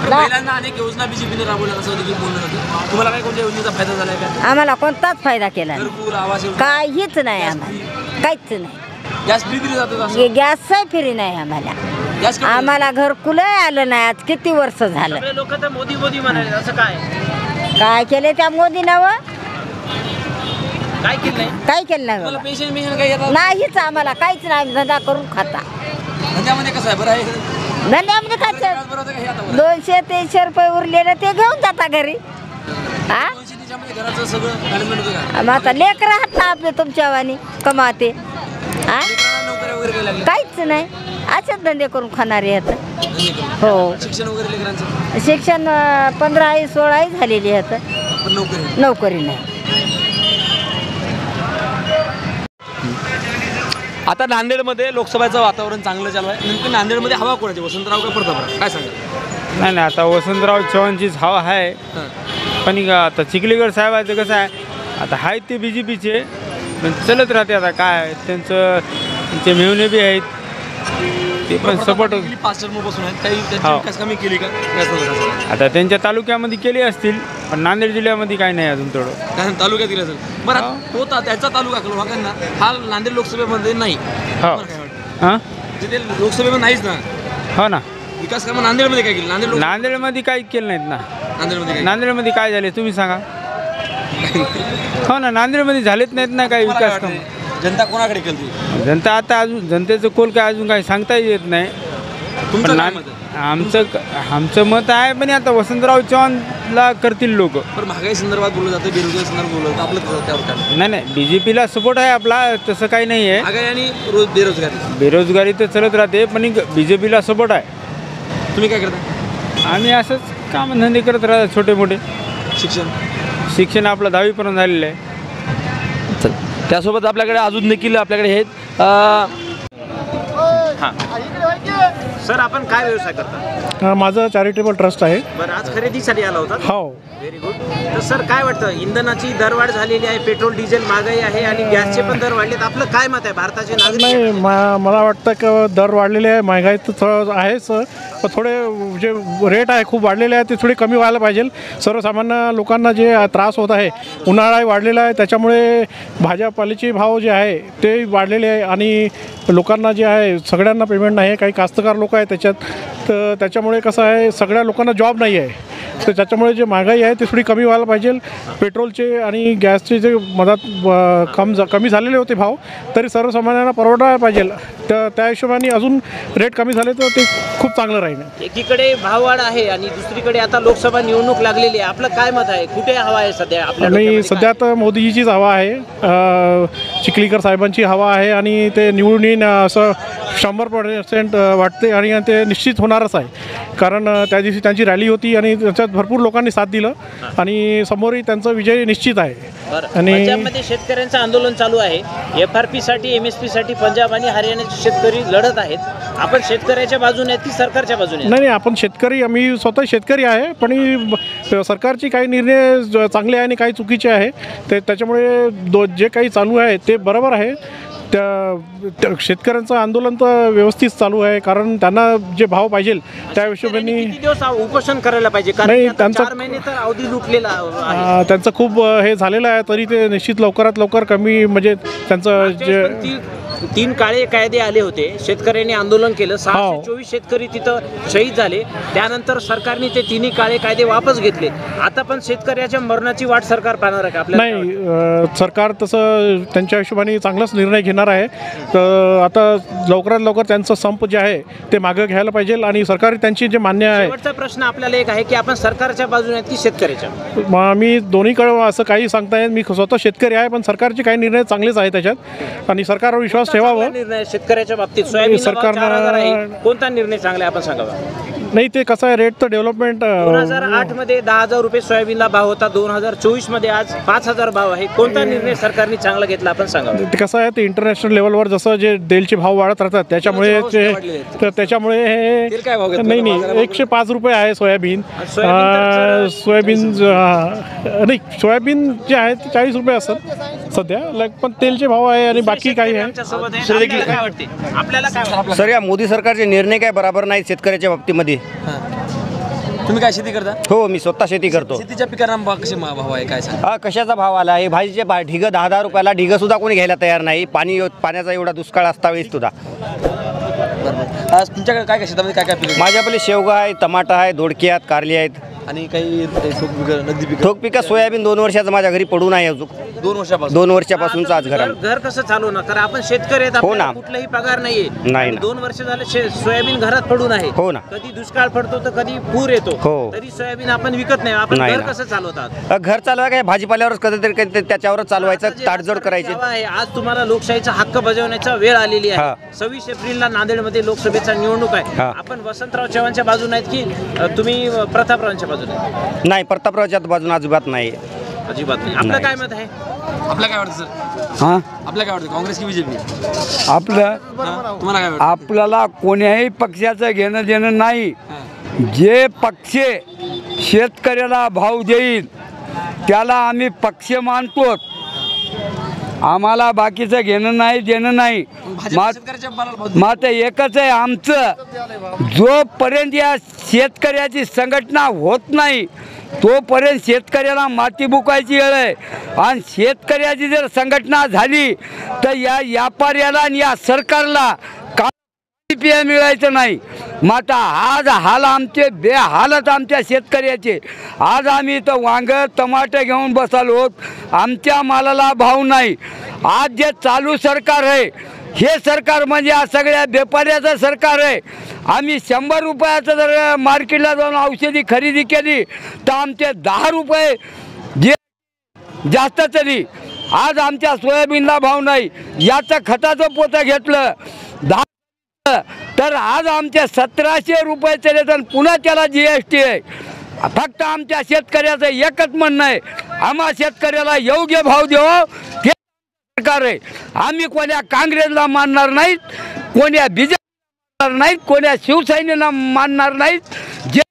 महिलांना अनेक योजना बीजेपीने राबवल्या असं देखील बोललं जातं तुम्हाला काय कोणत्या योजनेचा फायदा झालाय का आम्हाला कोणताच फायदा केला घरकुल आवास काहीच नाही आम्हाला काहीच नाही गॅस फ्री दिली जाते गॅस फ्री नाही आम्हाला आम्हाला घरकुल आलं नाही आज किती वर्ष झालं लोक तर मोदी मोदी म्हणाले असं काय केले त्या मोदीनं काय केलं नाही काय केलं नाही नाहीच आम्हाला काहीच नाही धंदा करून खाता धंद्यामध्ये कसं आहे बरं आहे धंद्यामध्ये काय 200-300 रुपये उरलेलं ते घेऊन जाता घरी हा मग आता लेकर राहत ना आपले तुमच्या वाणी कमाते हा काहीच नाही असेच धंदे करून खाणारे आहेत हो शिक्षण वगैरे लेकरांचं शिक्षण 15-16 झालेली आहेत नोकरी नाही आता नांदेडमध्ये लोकसभेचं वातावरण चांगलं चालू आहे नेमकं नांदेडमध्ये हवा कोणाची वसंतराव का प्रतापराव काय सांगा नाही आता वसंतराव चव्हाणचीच हवा आहे पण आता चिखलीकर साहेबाचं कसं आहे आता आहेत ते BJPचे पण चलत राहते आता काय त्यांचे मेहने बी आहेत ते पण सपोर्ट 5 टर्मपासून आहेत काही त्यांची विकास कमी केली का आता त्यांच्या तालुक्यामध्ये केली असतील पण नांदेड जिल्ह्यामध्ये काय नाही अजून थोडं तालुक्यात दिलं असेल बरं तो त्यांचा तालुका वाघांना हा नांदेड लोकसभेमध्ये नाही हां तिथे लोकसभेमध्ये नाहीच ना हो ना विकास कामं नांदेडमध्ये काय केलं नांदेडमध्ये काही केलं नाहीत ना नांदेडमध्ये काय झाले तुम्ही सांगा हो ना नांदेडमध्ये झालेच नाहीत ना काही विकास काम जनता कोणाकडे केली जनता आता अजून जनतेचं कोल काय अजून काही सांगता येत नाही पण आमचं मत आहे पण आता वसंतराव चव्हाणला करतील लोक पण महागाई संदर्भात बोललं जातं बेरोजगारी संदर्भात बोललं जातं आपलं त्यावर नाही BJPला सपोर्ट आहे आपला तसं काही नाही आहे महागाई आणि बेरोजगारी तर चलत राहते पण BJPला सपोर्ट आहे तुम्ही काय करता आम्ही असंच कामधंदे करत राहतो छोटे मोठे शिक्षण आपलं 10वीपर्यंत झालेलं आहे त्यासोबत आपल्याकडे अजून देखील आपल्याकडे आहेत सर आपण काय व्यवसाय करता माझं चॅरिटेबल ट्रस्ट आहे बरं आज खरेदीसाठी आला होता हो व्हेरी गुड तर सर काय वाटतं इंधनाची दरवाढ झालेली आहे पेट्रोल डिझेल महागाई आहे आणि गॅसचे पण दर वाढलेत आपलं काय मत आहे भारताचे नागरिक नाही मला वाटतं की दर वाढलेले आहे महागाई तर थोडं आहेच पण थोडे जे रेट आहे खूप वाढलेले आहे ते थोडे कमी व्हायला पाहिजे सर्वसामान्य लोकांना जे त्रास होत आहे उन्हाळा वाढलेला आहे त्याच्यामुळे भाज्यापाल्याचे भाव जे आहे ते वाढलेले आहे आणि लोकांना जे आहे सगळ्यांना पेमेंट नाही आहे काही कास्तकार लोक आहे त्याच्यात तर त्याच्यामुळे कसं आहे सगळ्या लोकांना जॉब नाही आहे तर त्याच्यामुळे जे महागाई आहे ते थोडी कमी व्हायला पाहिजे पेट्रोलचे आणि गॅसचे जे मधात कमी झालेले होते भाव तरी सर्वसामान्यांना परवडायला पाहिजे तर त्या हिशोबाने अजून रेट कमी झाले तर ते खूप चांगलं राहील एकीकडे भाववाढ आहे आणि दुसरीकडे आता लोकसभा निवडणूक लागलेली आहे आपलं काय मत आहे कुठे हवा आहे सध्या आणि सध्या तर मोदीजीचीच हवा आहे चिखलीकर साहेबांची हवा आहे आणि ते निवडून येईन असं 100% वाटते आणि ते निश्चित होणारच आहे. कारण त्या दिवशी त्यांची रॅली होती आणि त्याच्यात भरपूर लोकांनी साथ दिलं आणि समोरही त्यांचा विजय निश्चित आहे. आणि पंजाबमध्ये शेतकऱ्यांचं आंदोलन चालू आहे. FRP साठी MSP साठी पंजाब आणि हरियाणाचे शेतकरी लढत आहेत. आपण शेतकऱ्याच्या बाजूने की सरकारच्या बाजूने? नाही, आपण शेतकरी, आम्ही स्वतः शेतकरी आहे, पण सरकारची काही निर्णय चांगले आहे आणि काही चुकीचे आहे. त्याच्यामुळे जे काही चालू आहे ते बरोबर आहे. त्या शेतकऱ्यांचं आंदोलन तर व्यवस्थित चालू आहे, कारण त्यांना जे भाव पाहिजे त्या हिशोबाने किती दिवस उपोषण करायला पाहिजे? नाही, कारण त्यांचं 4 महिने तर अवधी लुटलेला आहे. त्यांचं खूप हे झालेलं आहे, तरी ते निश्चित लवकरात लवकर कमी, म्हणजे त्यांचं जे 3 काळे कायदे आले होते, शेतकऱ्यांनी आंदोलन केलं, 624 शेतकरी तिथं शहीद झाले. त्यानंतर सरकारने ते 3 काळे कायदे वापस घेतले. आता पण शेतकऱ्याच्या मरणाची वाट सरकार पाहणार आहे का आपल्याला? नाही, सरकार तसं त्यांच्या हिशोबाने चांगलाच निर्णय घेणार आहे. तर आता लवकरात लवकर त्यांचं संप जे आहे ते मागं घ्यायला पाहिजे आणि सरकार त्यांची जे मान्य आहे. शेवटचा प्रश्न आपल्याला एक आहे की आपण सरकारच्या बाजूने आहेत की शेतकऱ्याच्या? मी दोन्हीकडे असं काही सांगता येईल. मी स्वतः शेतकरी आहे, पण सरकारचे काही निर्णय चांगलेच आहे त्याच्यात आणि सरकारवर विश्वास ठेवावा. निर्णय शेतकऱ्याच्या बाबतीत सोयाबीन सरकारनं कोणता निर्णय चांगला आहे आपण सांगावा? नाही, ते कसं आहे, रेट तर डेव्हलपमेंट 2008 मध्ये 10,000 रुपये सोयाबीनला भाव होता. 2024 मध्ये आज 5,000 भाव आहे. कोणता निर्णय सरकारने चांगला घेतला आपण सांगावा? ते कसं आहे, ते इंटरनॅशनल लेवलवर जसं जे तेलचे भाव वाढत राहतात त्याच्यामुळे हे नाही 105 रुपये आहे सोयाबीन. नाही, सोयाबीन जे आहे ते 40 रुपये असतात सध्या, पण तेलचे भाव आहे आणि बाकी काही आहे. आपल्याला काय सर, या मोदी सरकारचे निर्णय काय बरोबर नाही शेतकऱ्याच्या बाबतीमध्ये. तुम्ही काय शेती करता? हो, मी स्वतः शेती करतो. शेतीच्या पिकांना कसे भाव आहे काय सांग? कशाचा भाव आला आहे? भाजीचे ढिगं 10-10 रुपयाला ढिगं सुद्धा कोणी घ्यायला तयार नाही. पाण्याचा एवढा दुष्काळ असता वेळेस सुद्धा. आज तुमच्याकडे काय शेतामध्ये काय काय पिकं? माझ्याकडे शेवगा आहे, टमाटा आहे, दोडकी आहेत, कारली आहेत आणि काही नगदी पिकं. ठोक पिकं सोयाबीन 2 वर्षाचं माझ्या घरी पडून आहे. अजून 2 वर्षापासूनच आज घर कसं चालवणार? कारण आपण शेतकरी आहेत, आपल्याला कुठलाही पगार नाहीये. नाही, 2 वर्ष झाले सोयाबीन घरात पडून आहे. हो ना. कधी दुष्काळ पडतो तर कधी पूर येतो. तरी सोयाबीन आपण विकत नाही. आपण घर कसं चालवतात? घर चालवाय काय भाजीपाल्यावरच कधीतरी त्याच्यावरच चालवायचं, ताडजोड करायची. आज तुम्हाला लोकशाहीचा हक्क बजावण्याचा वेळ आलेली आहे. 26 एप्रिलला नांदेडमध्ये लोकसभेचा निवडणूक आहे. आपण वसंतराव चव्हाणच्या बाजूने आहेत की तुम्ही प्रतापरावांच्या बाजूने? नाही, प्रतापरावच्या बाजूने अजिबात नाही. अजिबात नाही. आपलं काय मत आहे? आपलं काय वाटतं सर? हां, आपलं काय वाटतं, काँग्रेस की बीजेपी? आपलं तुम्हाला काय वाटतं? आपल्याला कोण्याही पक्षाचं घेणं देणं नाही. जे पक्ष शेतकऱ्याला भाव देईल त्याला आम्ही पक्ष मानतो. आम्हाला बाकीचं घेणं नाही देणं नाही. मात्र एकच आहे आमचं, जोपर्यंत या शेतकऱ्याची संघटना होत नाही तोपर्यंत शेतकऱ्याला माती बुकायची वेळ आहे. आणि शेतकऱ्याची जर संघटना झाली तर या व्यापाऱ्याला आणि या सरकारला काही मिळायचं नाही. माता आज हाल आमचे बेहालत आमच्या शेतकऱ्याचे. आज आम्ही इथं वांग टमाटे घेऊन बसलो, आमच्या मालाला भाव नाही. आज जे चालू सरकार आहे हे सरकार म्हणजे आज सगळ्या व्यापाऱ्याचं सरकार आहे. आम्ही 100 रुपयाचं जर मार्केटला जाऊन औषधी खरेदी केली तर आमचे 10 रुपये जे जास्त तरी. आज आमच्या सोयाबीनला भाव नाही. याचं खताचं पोतं घेतलं 10 तर आज आमच्या 1700 रुपये तरी, पुन्हा त्याला GST आहे. फक्त आमच्या शेतकऱ्याचं एकच म्हणणं आहे, आम्हा शेतकऱ्याला योग्य भाव द्यावा. हे सरकार आहे. आम्ही कोण्या काँग्रेसला मानणार नाहीत, कोण्या बीजेपी नाहीत, कोण्या शिवसेनेला मानणार नाहीत. जे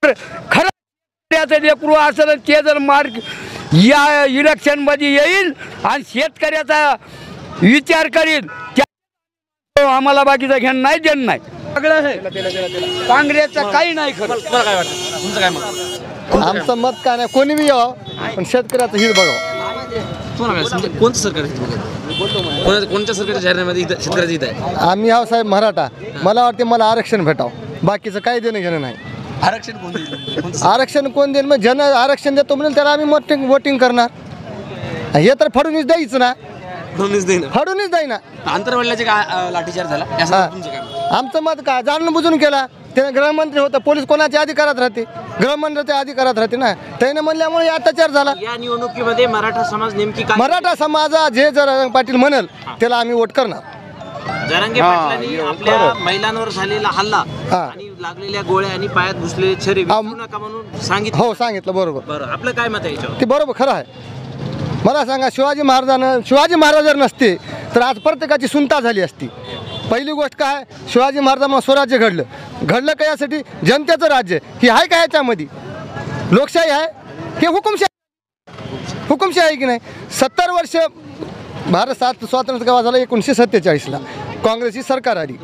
खरं लेकरू असेल ते जर या इलेक्शनमध्ये येईल आणि शेतकऱ्याचा विचार करील, आम्हाला बाकीचं घेणं नाही देणं नाही. सगळं आहे काँग्रेसचं काही नाही. खरं तुम्हाला काय वाटतं, तुमचं काय मत? आमचं मत काय नाही, कोणी बी यावं पण शेतकऱ्याचं हित बघावं. तुम्हाला काय कोणतं सरकार आहे? कोणत्या सरकारच्या जाहिरातीमध्ये शेतकऱ्याचं हित आहे? आम्ही आहो साहेब मराठा. मला वाटते मला आरक्षण भेटावं, बाकीचं काही देणं घेणं नाही. आरक्षण कोण देईल? आरक्षण कोण देईल? मग जन आरक्षण देतो म्हणून त्याला आम्ही वोटिंग करणार. हे तर फडणवीस द्यायचं ना, फडणवीस द्याय ना. आंतरवाल्याचे काय लाठीचार्ज झाला? तुमचं काय? आमचं मत काय, जाणून बुजून केला. त्याने गृहमंत्री होतं, पोलीस कोणाच्या अधिकारात राहते? गृहमंत्र्याच्या अधिकारात राहते ना. त्याने म्हणल्यामुळे अत्याचार झाला. या निवडणुकीमध्ये मराठा समाज नेमकी काय? मराठा समाज जे जर पाटील म्हणेल त्याला आम्ही वोट करणार. जरांगे पाटलांनी आपल्या महिलांवर झालेला हल्ला आणि लागलेल्या गोळ्या आणि पायात घुसलेले छरी विसरू नका म्हणून सांगितलं. हो सांगितलं, बरोबर. बरं, आपलं काय मत आहे याच्यावर? ते बरोबर खरं आहे. मला सांगा, शिवाजी महाराज जर नसते तर आज प्रत्येकाची सुनता झाली असती. पहिली गोष्ट काय, शिवाजी महाराजांना स्वराज्य घडलं का यासाठी? जनतेचं राज्य ही आहे का याच्यामध्ये? लोकशाही आहे की हुकुमशाही आहे की नाही? 70 वर्ष भारत स्वातंत्र्य केव्हा झालं? 1947ला काँग्रेसची सरकार आली.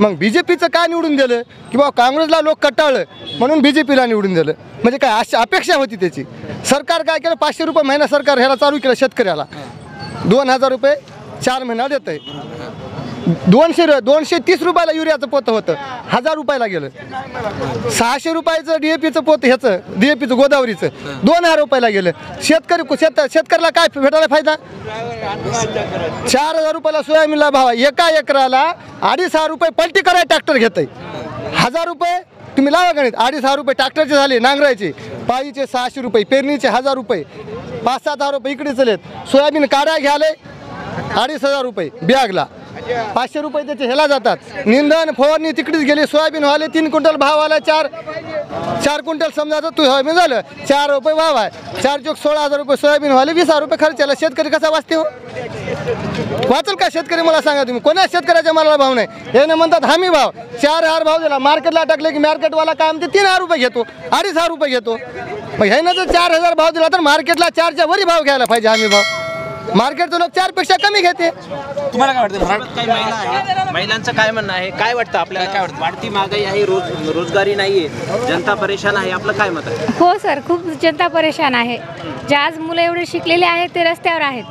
मग BJPचं काय निवडून दिलं? किंवा काँग्रेसला लोक कटाळलं म्हणून BJPला निवडून दिलं. म्हणजे काय अशी अपेक्षा होती त्याची? सरकार काय केलं? 500 रुपये महिना सरकार ह्याला चालू केलं शेतकऱ्याला. 2000 रुपये 4 महिना देत आहे. 230 रुपयाला युरियाचं पोतं होतं, 1000 रुपयाला गेलं. 600 रुपयाचं DAPचं पोतं ह्याचं DAPचं गोदावरीचं 2000 रुपयाला गेलं. शेतकऱ्याला काय भेटायला फायदा? 4000 रुपयाला सोयाबीनला भाव. एका एकराला 2.5 रुपये पलटी करायला ट्रॅक्टर घेत आहे. 1000 रुपये तुम्ही लावा गणित. 2.5 रुपये ट्रॅक्टरचे झाले, नांगरायचे पायीचे 600 रुपये, पेरणीचे 1000 रुपये, 5-7 रुपये इकडे चलेत. सोयाबीन काढा घ्याले 2.5 रुपये बॅगला, 500 रुपये त्याचे ह्याला जातात. निंदन फवारणी तिकडेच गेली. सोयाबीन व्हाले 3 क्विंटल भाव आला. 4 क्विंटल समजा तू सोयाबीन झालं 4 रुपये भाव आहे. 4 चोक 16,000 रुपये सोयाबीन व्हाले, 20,000 रुपये खर्च आला. शेतकरी कसा वाचते हो? वाचल का शेतकरी? मला सांगा तुम्ही. कोणा शेतकऱ्याच्या मालाला भाव नाही. हे म्हणतात हमी भाव. 4000 भाव दिला, मार्केटला टाकले की मार्केटवाला काय म्हणते 3000 रुपये घेतो, 2.5 रुपये घेतो. मग ह्यानं जर 4000 भाव दिला तर मार्केटला 4च्या वरी भाव घ्यायला पाहिजे हमी भाव. मार्केटचं लोक 4 पेक्षा कमी घेते. तुम्हाला काय वाटतं? भारतात काही महिला आहेत, महिलांचं काय म्हणणं आहे? काय वाटतं आपल्याला? काय वाटतं? वाढती महागाई आहे, रोजगारी नाहीये, जनता परेशान आहे, आपलं काय मत आहे? हो सर, खूप जनता परेशान आहे. जे आज मुलं एवढे शिकलेले आहेत ते रस्त्यावर आहेत,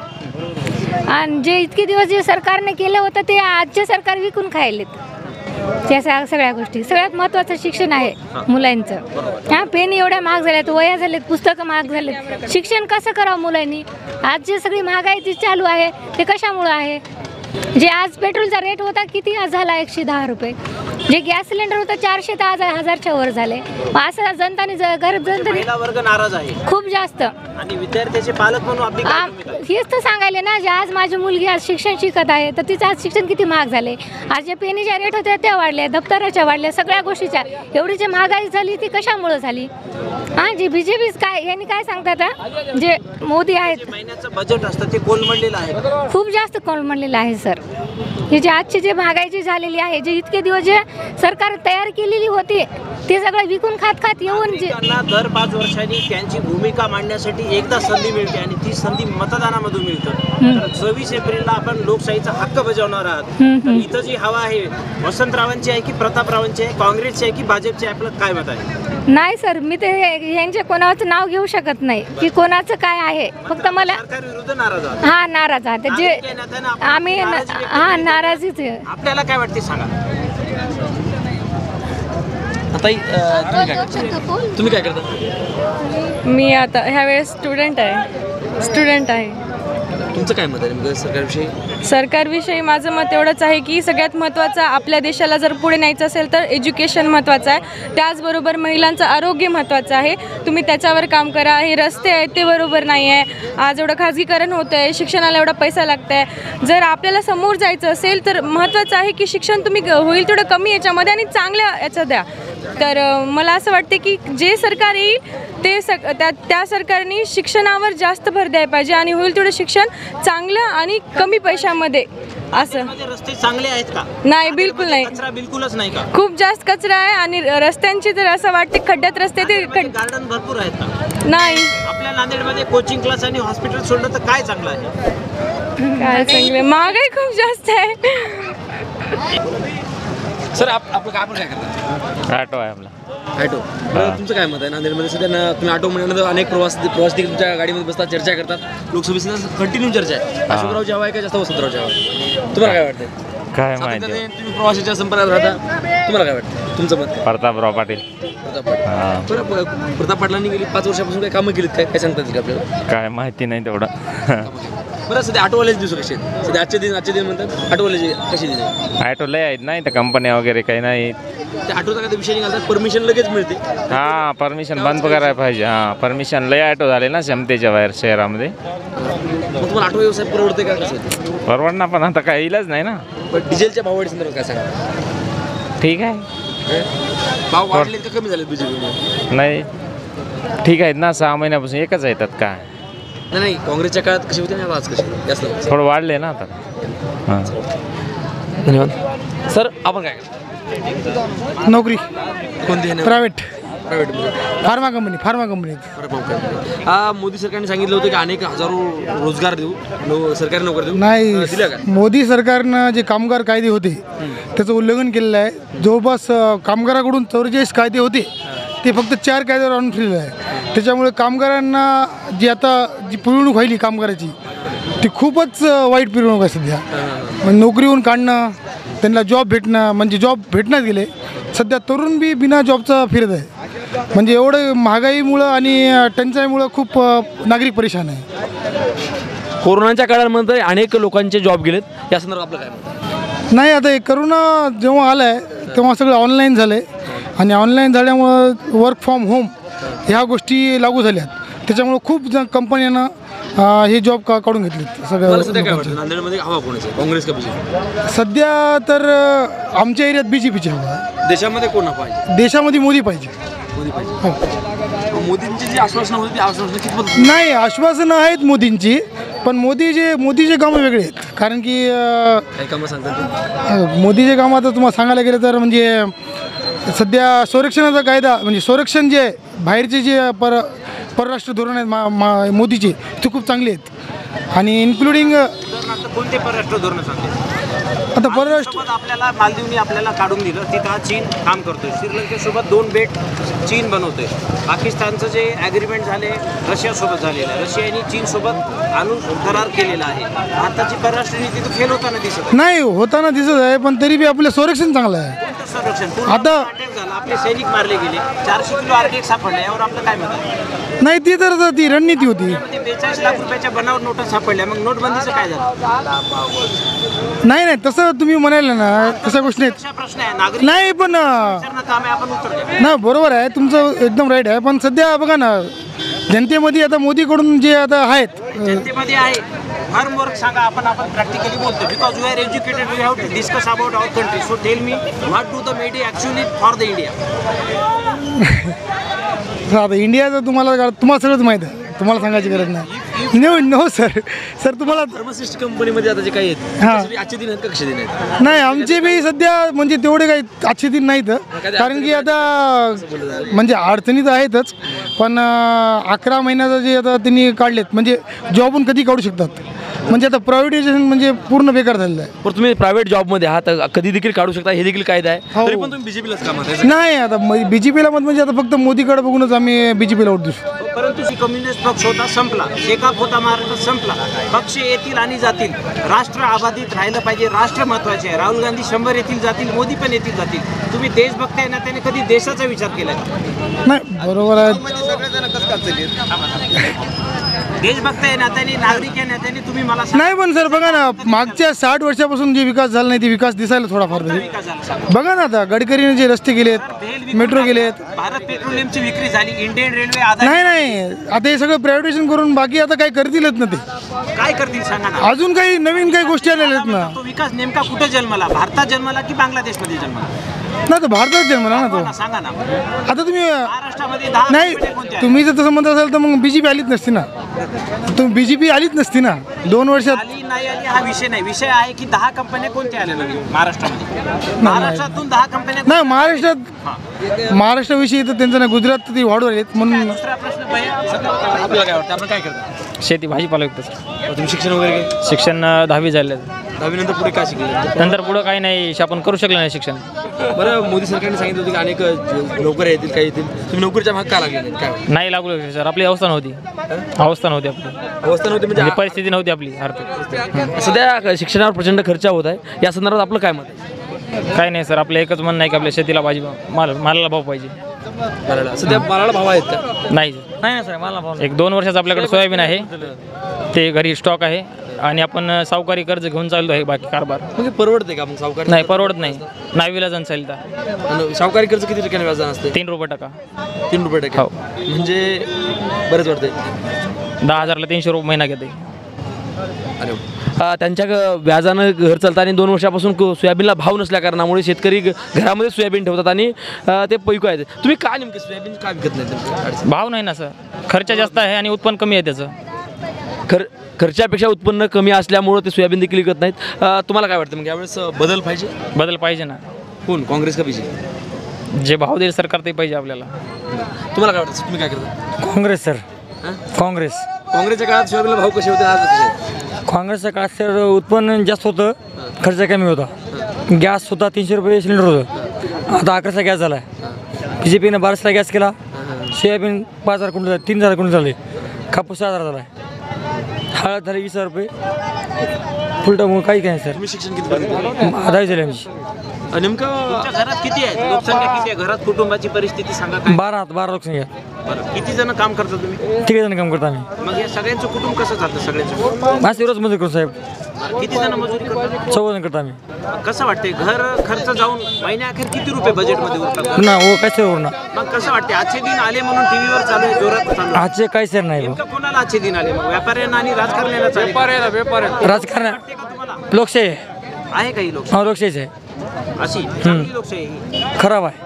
आणि जे इतके दिवस जे सरकारने केलं होतं ते आजचे सरकार विकून खायलेत. त्या सगळ्या गोष्टी. सगळ्यात महत्त्वाचं शिक्षण आहे मुलांचं. पेन एवढ्या महाग झाल्यात, वह्या झालेत, पुस्तकं महाग झालेत. शिक्षण कसं करावं मुलांनी? आज जे सगळी महागाई जी चालू आहे ते कशामुळं आहे? जे आज पेट्रोलचा रेट होता किती आज झाला 110 रुपये. जे गॅस सिलेंडर होतं 400 तर आज 1000च्या वर झाले. असं जनताने गरीब जनताने महिला वर्ग नाराज आहे खूप जास्त. आणि विद्यार्थ्याचे पालक म्हणून आपली हेच तर सांगायले ना, जे आज माझी मुलगी आज शिक्षण शिकत आहे तर तिचं आज शिक्षण किती महाग झाले. आज जे पेनीच्या रेट होत्या त्या वाढल्या, दप्तराच्या वाढल्या, सगळ्या गोष्टीच्या. एवढी जी महागाई झाली ती कशामुळे झाली? जे BJP काय यांनी काय सांगतात, जे मोदी आहेत महिन्याचं बजेट असतं ते कोलमडलेलं आहे, खूप जास्त कोलमडलेलं आहे सर. हे जे आजची जे महागाई जी झालेली आहे, जे इतके दिवस जे सरकार तयार केलेली होती ते सगळं विकून खात येऊन त्यांना दर 5 वर्षांनी त्यांची भूमिका मांडण्यासाठी एकदा संधी मिळते आणि ती संधी मतदानामधून मिळतं. तर 24 एप्रिलला आपण लोकशाहीचा हक्क बजावणार आहात. तर इथं जी हवा आहे वसंतरावांची आहे की प्रतापरावांची आहे, काँग्रेसची आहे की भाजपची आहे, आपलं काय मत आहे? नाही सर, मी ते यांचे कोणाचं नाव घेऊ शकत नाही की कोणाचं काय आहे. फक्त मला नाराज आहात? हा, नाराज आहात. जे आम्ही नाराजीच आहे. आपल्याला काय वाटते सांगा? तुम्ही काय करता? मी आता ह्यावेळेस स्टुडंट आहे. तुमचं काय मत आहे सरकारविषयी? सरकारविषयी माझं मत एवढंच आहे की सगळ्यात महत्त्वाचं आपल्या देशाला जर पुढे न्यायचं असेल तर एज्युकेशन महत्त्वाचं आहे. त्याचबरोबर महिलांचं आरोग्य महत्त्वाचं आहे. तुम्ही त्याच्यावर काम करा. हे रस्ते आहेत ते बरोबर नाही आहे. आज एवढं खाजगीकरण होतं आहे, शिक्षणाला एवढा पैसा लागत आहे. जर आपल्याला समोर जायचं असेल तर महत्त्वाचं आहे की शिक्षण तुम्ही होईल तेवढं कमी याच्यामध्ये आणि चांगल्या याचं द्या. तर मला असं वाटते की जे सरकार येईल ते त्या सरकारने शिक्षणावर जास्त भर द्यायला पाहिजे आणि होईल तेवढं शिक्षण चांगलं आणि कमी पैशामध्ये. असं रस्ते चांगले आहेत का? नाही, बिलकुल नाही. कचरा बिलकुलच नाही का? खूप जास्त कचरा आहे आणि रस्त्यांची तर असं वाटते खड्ड्यात रस्ते ते गार्डन भरपूर आहेत का? नाही. आपल्या नांदेडमध्ये कोचिंग क्लास आणि हॉस्पिटल सोडलं तर काय चांगलं आहे? काय चांगलं? महागाई खूप जास्त आहे. सर आपलं काय करता? ऑटो आहे आपला. ऑटो. तुमचं काय मत आहे? नांदेडमध्ये सध्या तुम्ही ऑटो म्हणल्यानंतर अनेक प्रवासी तुमच्या गाडीमध्ये बसतात, चर्चा करतात. लोकसभेची कंटिन्यू चर्चा आहे. अशोकरावची हवा आहे का जास्त वसंतरावची हवा आहे? तुम्हाला काय वाटतं? काय माहिती? तुम्ही प्रवासाच्या संपर्कात राहता, तुम्हाला काय वाटतं? तुमचं मत? प्रतापराव पाटील. प्रताप पाटलांनी गेली 5 वर्षापासून काही कामं केलीत काय सांगतात आपल्याला? काय माहिती नाही तेवढं. बरं सध्या ऑटोवाल्याचे दिवस कसे आहेत सध्या आजचे दिन म्हणतात ऑटोवाल्याचे कसे दिन आहेत ऑटो लय आहेत नाही तर कंपन्या वगैरे काही नाही त्या ऑटोचा काय विषय निघाला परमिशन लगेच मिळते हां परमिशन बंद करायला पाहिजे हां परमिशन लय ऑटो झाले ना क्षमतेच्या बाहेर शहरामध्ये मग तुम्हाला ऑटो व्यवसाय परवडते का कसं परवडणार पण आता काही इलाज नाही ना पण डिझेलच्या भाववाढी संदर्भात काय सांगा ठीक आहे भाव वाढले का कमी झाले बीजेपी नाही ठीक आहेत ना 6 महिन्यापासून एकच येतात काय नाही काँग्रेसच्या काळात कशी होते ना आज कशी जास्त थोडं वाढले ना आता हां धन्यवाद सर आपण काय करता नोकरी कोणती private private pharma company Modi सरकारने सांगितलं होतं की अनेक हजारो रोजगार देऊ सरकारी नोकरी देऊ नाही दिल्या का मोदी सरकारनं जे कामगार कायदे होते त्याचं उल्लंघन केलेलं आहे जवळपास कामगाराकडून 44 कायदे होते ते फक्त 4 कायद्यावर आणून ठेवलेलं आहे त्याच्यामुळे कामगारांना जी आता जी पिळवणूक व्हायली कामगाराची ती खूपच वाईट पिळवणूक आहे सध्या म्हणजे नोकरीहून काढणं त्यांना जॉब भेटणं म्हणजे जॉब भेटण्यात गेले सध्या तरुण बी बिना जॉबचा फिरत आहे म्हणजे एवढं महागाईमुळं आणि टंचाईमुळं खूप नागरिक परेशान आहे कोरोनाच्या काळामध्ये अनेक लोकांचे जॉब गेलेत या संदर्भात आपलं काय मत? नाही आता हे करोना जेव्हा आला आहे तेव्हा सगळं ऑनलाईन झालं आहे आणि ऑनलाईन झाल्यामुळं वर्क फ्रॉम होम ह्या गोष्टी लागू झाल्यात त्याच्यामुळं खूप कंपन्यांना हे जॉब काढून घेतलेत सध्या काय वाटतं नांदेडमध्ये हवा कोणाची काँग्रेस का बीजेपी सध्या तर आमच्या एरियात BJPची हवा देशामध्ये कोण पाहिजे देशामध्ये मोदी पाहिजे मोदी पाहिजे मोदींची जी आश्वासनं होती ती आश्वासनं कितपत नाही आश्वासनं आहेत मोदींची पण मोदीचे कामं वेगळे आहेत कारण की काही कामं सांगतात मोदीचे कामं आता तुम्हाला सांगायला गेलं तर म्हणजे सध्या संरक्षणाचा कायदा म्हणजे संरक्षण जे बाहेरचे जे परराष्ट्र धोरण आहेत मोदीचे ते खूप चांगले आहेत आणि इन्क्लुडिंग कोणते परराष्ट्र धोरण सांगते आता परराष्ट्र आपल्याला मालदीवनी आपल्याला काढून दिलं तिथं चीन काम करतोय श्रीलंकेसोबत 2 बेट चीन बनवतोय पाकिस्तानचं जे ॲग्रीमेंट झाले रशियासोबत झालेलं आहे रशियाने चीनसोबत आणून करार केलेला आहे भारताची परराष्ट्र नीती तर फेल होताना दिसत नाही होताना दिसत आहे पण तरी बी आपलं संरक्षण चांगलं आहे संरक्षण आता आपले सैनिक मारले गेले 400 किलो RDX सापडले यावर आपलं काय मत आहे नाही ती तर ती रणनीती होती 42 लाख रुपयाच्या बनावट नोटा सापडल्या मग नोटबंदीचं काय झालं नाही तसं तुम्ही म्हणाले ना तशा गोष्टी प्रश्न आहे नाही पण काम आहे आपण उत्तर द्या ना बरोबर आहे तुमचं एकदम राईट आहे पण सध्या बघा ना जनतेमध्ये आता मोदीकडून जे आता आहेत जनतेमध्ये आहे फार्म वर्क सांगा आपण प्रॅक्टिकली बोलतो because you are educated we have to discuss about our country so tell me what do the media actually for the India आता इंडियाचं तुम्हाला सगळंच माहीत आहे तुम्हाला सांगायची गरज नाही नो सर तुम्हाला फार्मासिस्ट कंपनीमध्ये आता जे काही आहेत आजचे दिन आहेत का कसे दिन आहेत नाही आमचे बी सध्या म्हणजे तेवढे काही आजचे दिन नाहीत कारण की आता म्हणजे अडचणी तर आहेतच पण 11 महिन्याचं जे आता त्यांनी काढलेत म्हणजे जॉबून कधी काढू शकतात म्हणजे आता प्रायव्हेटायझेशन म्हणजे पूर्ण बेकार झालेलं आहे पण तुम्ही प्रायव्हेट जॉबमध्ये आहात कधी देखील काढू शकता हे देखील कायदा आहे तरी पण तुम्ही बीजेपीलाच का मत आहे नाही आता BJPला मत म्हणजे आता फक्त मोदीकडे बघूनच आम्ही BJPला वोट देऊ परंतु कम्युनिस्ट पक्ष होता संपला शेकाप होता महाराष्ट्रात संपला पक्ष येतील आणि जातील राष्ट्र आबाधित राहिलं पाहिजे राष्ट्र महत्वाचे आहे राहुल गांधी 100 येतील जातील मोदी पण येतील जातील तुम्ही देशभक्त आहे ना त्याने कधी देशाचा विचार केला नाही बरोबर आहे देशभक्त आहे ना त्यांनी नागरिक आहे ना त्यांनी तुम्ही मला नाही पण सर बघा ना मागच्या 60 वर्षापासून जे विकास झाला नाही ते विकास दिसायला थोडाफार बघा ना आता गडकरीने जे रस्ते गेलेत मेट्रो गेलेत भारत पेट्रोलियमची विक्री झाली इंडियन रेल्वे नाही आता हे सगळं प्रायव्हेटायझेशन करून बाकी आता काय करतीलच ना ते काय करतील सांगा ना अजून काही नवीन काही गोष्टी आलेल्या आहेत ना तो विकास नेमका कुठे जन्मला भारतात जन्मला की बांगलादेशमध्ये जन्मला नाही तर भारतात जन्मला ना तो सांगा ना आता तुम्ही महाराष्ट्रामध्ये नाही तुम्ही जर तसं म्हणत असाल तर मग BJP आलीच नसती ना तुम्ही BJP आलीच नसती ना 2 वर्षात आली नाही आली हा विषय नाही विषय आहे की 10 कंपन्या कोणत्या आल्या नवीन महाराष्ट्रातून 10 कंपन्या नाही महाराष्ट्राविषयी तर त्यांचं नाही गुजरात ती वाढवत आहेत म्हणून दुसरा प्रश्न आपल्याला काय वाटतं आपण काय करतो शेती भाजीपाला विकतो तुम्ही शिक्षण वगैरे शिक्षण 10वी झालं 10वी नंतर पुढे काय शिकले नंतर पुढं काही नाही आपण करू शकलो नाही शिक्षण बरं मोदी सरकारने सांगितलं होतं की अनेक नोकऱ्या येतील काही येतील तुम्ही नोकरीच्या भाग का लागले काय नाही लागलो सर आपली अवस्था नव्हती आपली अवस्था नव्हती म्हणजे परिस्थिती नव्हती आपली आर्थिक सध्या शिक्षणावर प्रचंड खर्च होत आहे या संदर्भात आपलं काय मत आहे काय नाही सर आपलं एकच म्हणणं आहे की आपल्या शेतीला मालाला भाव पाहिजे सध्या मालाला भाव आहेत का नाही सर मला एक 2 वर्षाचं आपल्याकडे सोयाबीन आहे ते घरी स्टॉक आहे आणि आपण सावकारी कर्ज घेऊन चाललो आहे बाकी कारभार. म्हणजे परवडते का मग सावकार? नाही परवडत नाही. नावीला जाऊन चालतं. आणि सावकारी कर्ज किती टक्क्याने व्याजानं असते? 3 रुपये टक्का. 3 रुपये टक्का. म्हणजे बरेच वाटते. 10,000ला 300 रुपये महिना घेते. अरे त्यांच्या व्याजानं घर चालतं आणि 2 वर्षापासून सोयाबीनला भाव नसल्या कारणामुळे शेतकरी घरामध्ये सोयाबीन ठेवतात आणि ते पैकू आहेत. तुम्ही का नेमके सोयाबीन का विकत नाही? भाव नाही ना सर. खर्च जास्त आहे आणि उत्पन्न कमी आहे त्याचं. खर्चापेक्षा उत्पन्न कमी असल्यामुळं ते सोयाबीन देखील विकत नाहीत. तुम्हाला काय वाटतं मग यावेळेस बदल पाहिजे? बदल पाहिजे ना. कोण? काँग्रेस का बीजेपी? जे भाव देईल सरकार ते पाहिजे आपल्याला. तुम्हाला काय वाटतं? तुम्ही काय करता? काँग्रेस सर. काँग्रेस. काँग्रेसच्या काळात सोयाबीनला भाव कसे होते आज कसे आहेत? काँग्रेसच्या काळात सर उत्पन्न जास्त होतं, खर्च कमी होता. गॅस होता 300 रुपये सिलेंडर होतं. आता 11चा गॅस झाला आहे. BJPनं 12ला गॅस केला. सोयाबीन 5,000 क्विंटल झाले, 3,000 क्विंटल झाले. कापूस 6,000 झाला आहे. हळद झाली 20,000 रुपये. फुलटा काही नाही सर. तुम्ही शिक्षण किती पर्यंत? 10वी झाली आमची. नेमकं तुमच्या घरात किती आहे? लोकसंख्या किती आहे? घरात कुटुंबाची परिस्थिती सांगा काय? 12 लोकसंख्या. बरं, किती जण काम करता तुम्ही? 3 जण काम करतो आम्ही. मग या सगळ्यांचं कुटुंब कसं चालतं? सगळ्यांचं माझी रोज मजुरी करतो साहेब. किती जण मजुरी करतात? 14 जण करतो आम्ही. कसं वाटते घर खर्च जाऊन महिन्याअखेर किती रुपये बजेटमध्ये उरतात? ना हो काय सर ना. मग कसं वाटते? आजचे दिन आले म्हणून टीव्हीवर चालू आहे, जोरात चालू आहे. आजचे काही सर नाही. नेमकं कोणाला आजचे दिन आले? मग व्यापाऱ्यांना आणि राजकारण्याला चालू आहे? राजकारण लोकशाही आहे काही लोक लोकशाहीच आहे. अशी चांगली लोकशाही खराब आहे.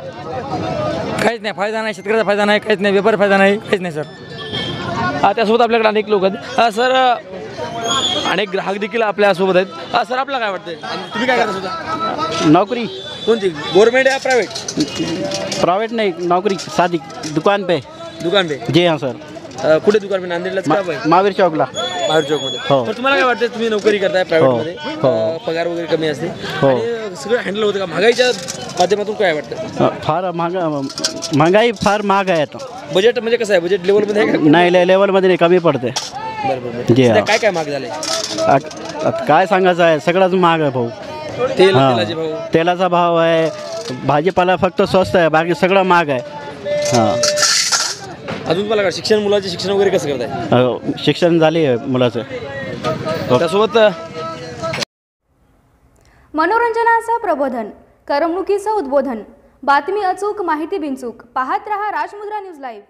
काहीच नाही फायदा नाही. शेतकऱ्याचा फायदा नाही. काहीच नाही. व्यापारी फायदा नाही. काहीच नाही सर. त्यासोबत आपल्याकडे अनेक लोक आहेत. सर अनेक ग्राहक देखील आपल्यासोबत आहेत. सर आपल्याला काय वाटतं? तुम्ही काय करता सुद्धा? नौकरी. कोणती? गवर्नमेंट या प्रायव्हेट? प्राइवेट नहीं, नौकरी शादी दुकान पे. दुकान पे? जी हाँ सर. कुठे दुकान पे? नांदेडलाच का बाई? महावीर चौकला. महावीर चौकमध्ये. हो. तर तुम्हाला काय वाटतं? तुम्ही नोकरी करताय प्रायव्हेटमध्ये, पगार वगैरे कमी असते आणि सगळं हँडल होतं का? महागाईच्या माध्यमातून काय वाटतं? फार महंगाई फार महाग आहे आता. बजेट म्हणजे कसं आहे? बजेट लेवलमध्ये आहे का? नाही लेवलमध्ये नाही, कमी पडते. बरोबर. जी सध्या हाँ. काय काय महाग झाले? काय सांगायचं आहे, सगळंच महाग आहे भाऊ. तेलाचे भाव, तेलाचा भाव आहे. भाजीपाला फक्त स्वस्त आहे, बाकी सगळं महाग आहे. हां. अजून तुम्हाला काय शिक्षण, मुलाचे शिक्षण वगैरे कसं करताय? शिक्षण झाले आहे मुलाचं. त्यासोबत मनोरंजनाचं प्रबोधन, करमणुकीचं उद्बोधन, बातमी अचूक, माहिती बिनचूक. पाहत रहा राजमुद्रा न्यूज लाईव्ह.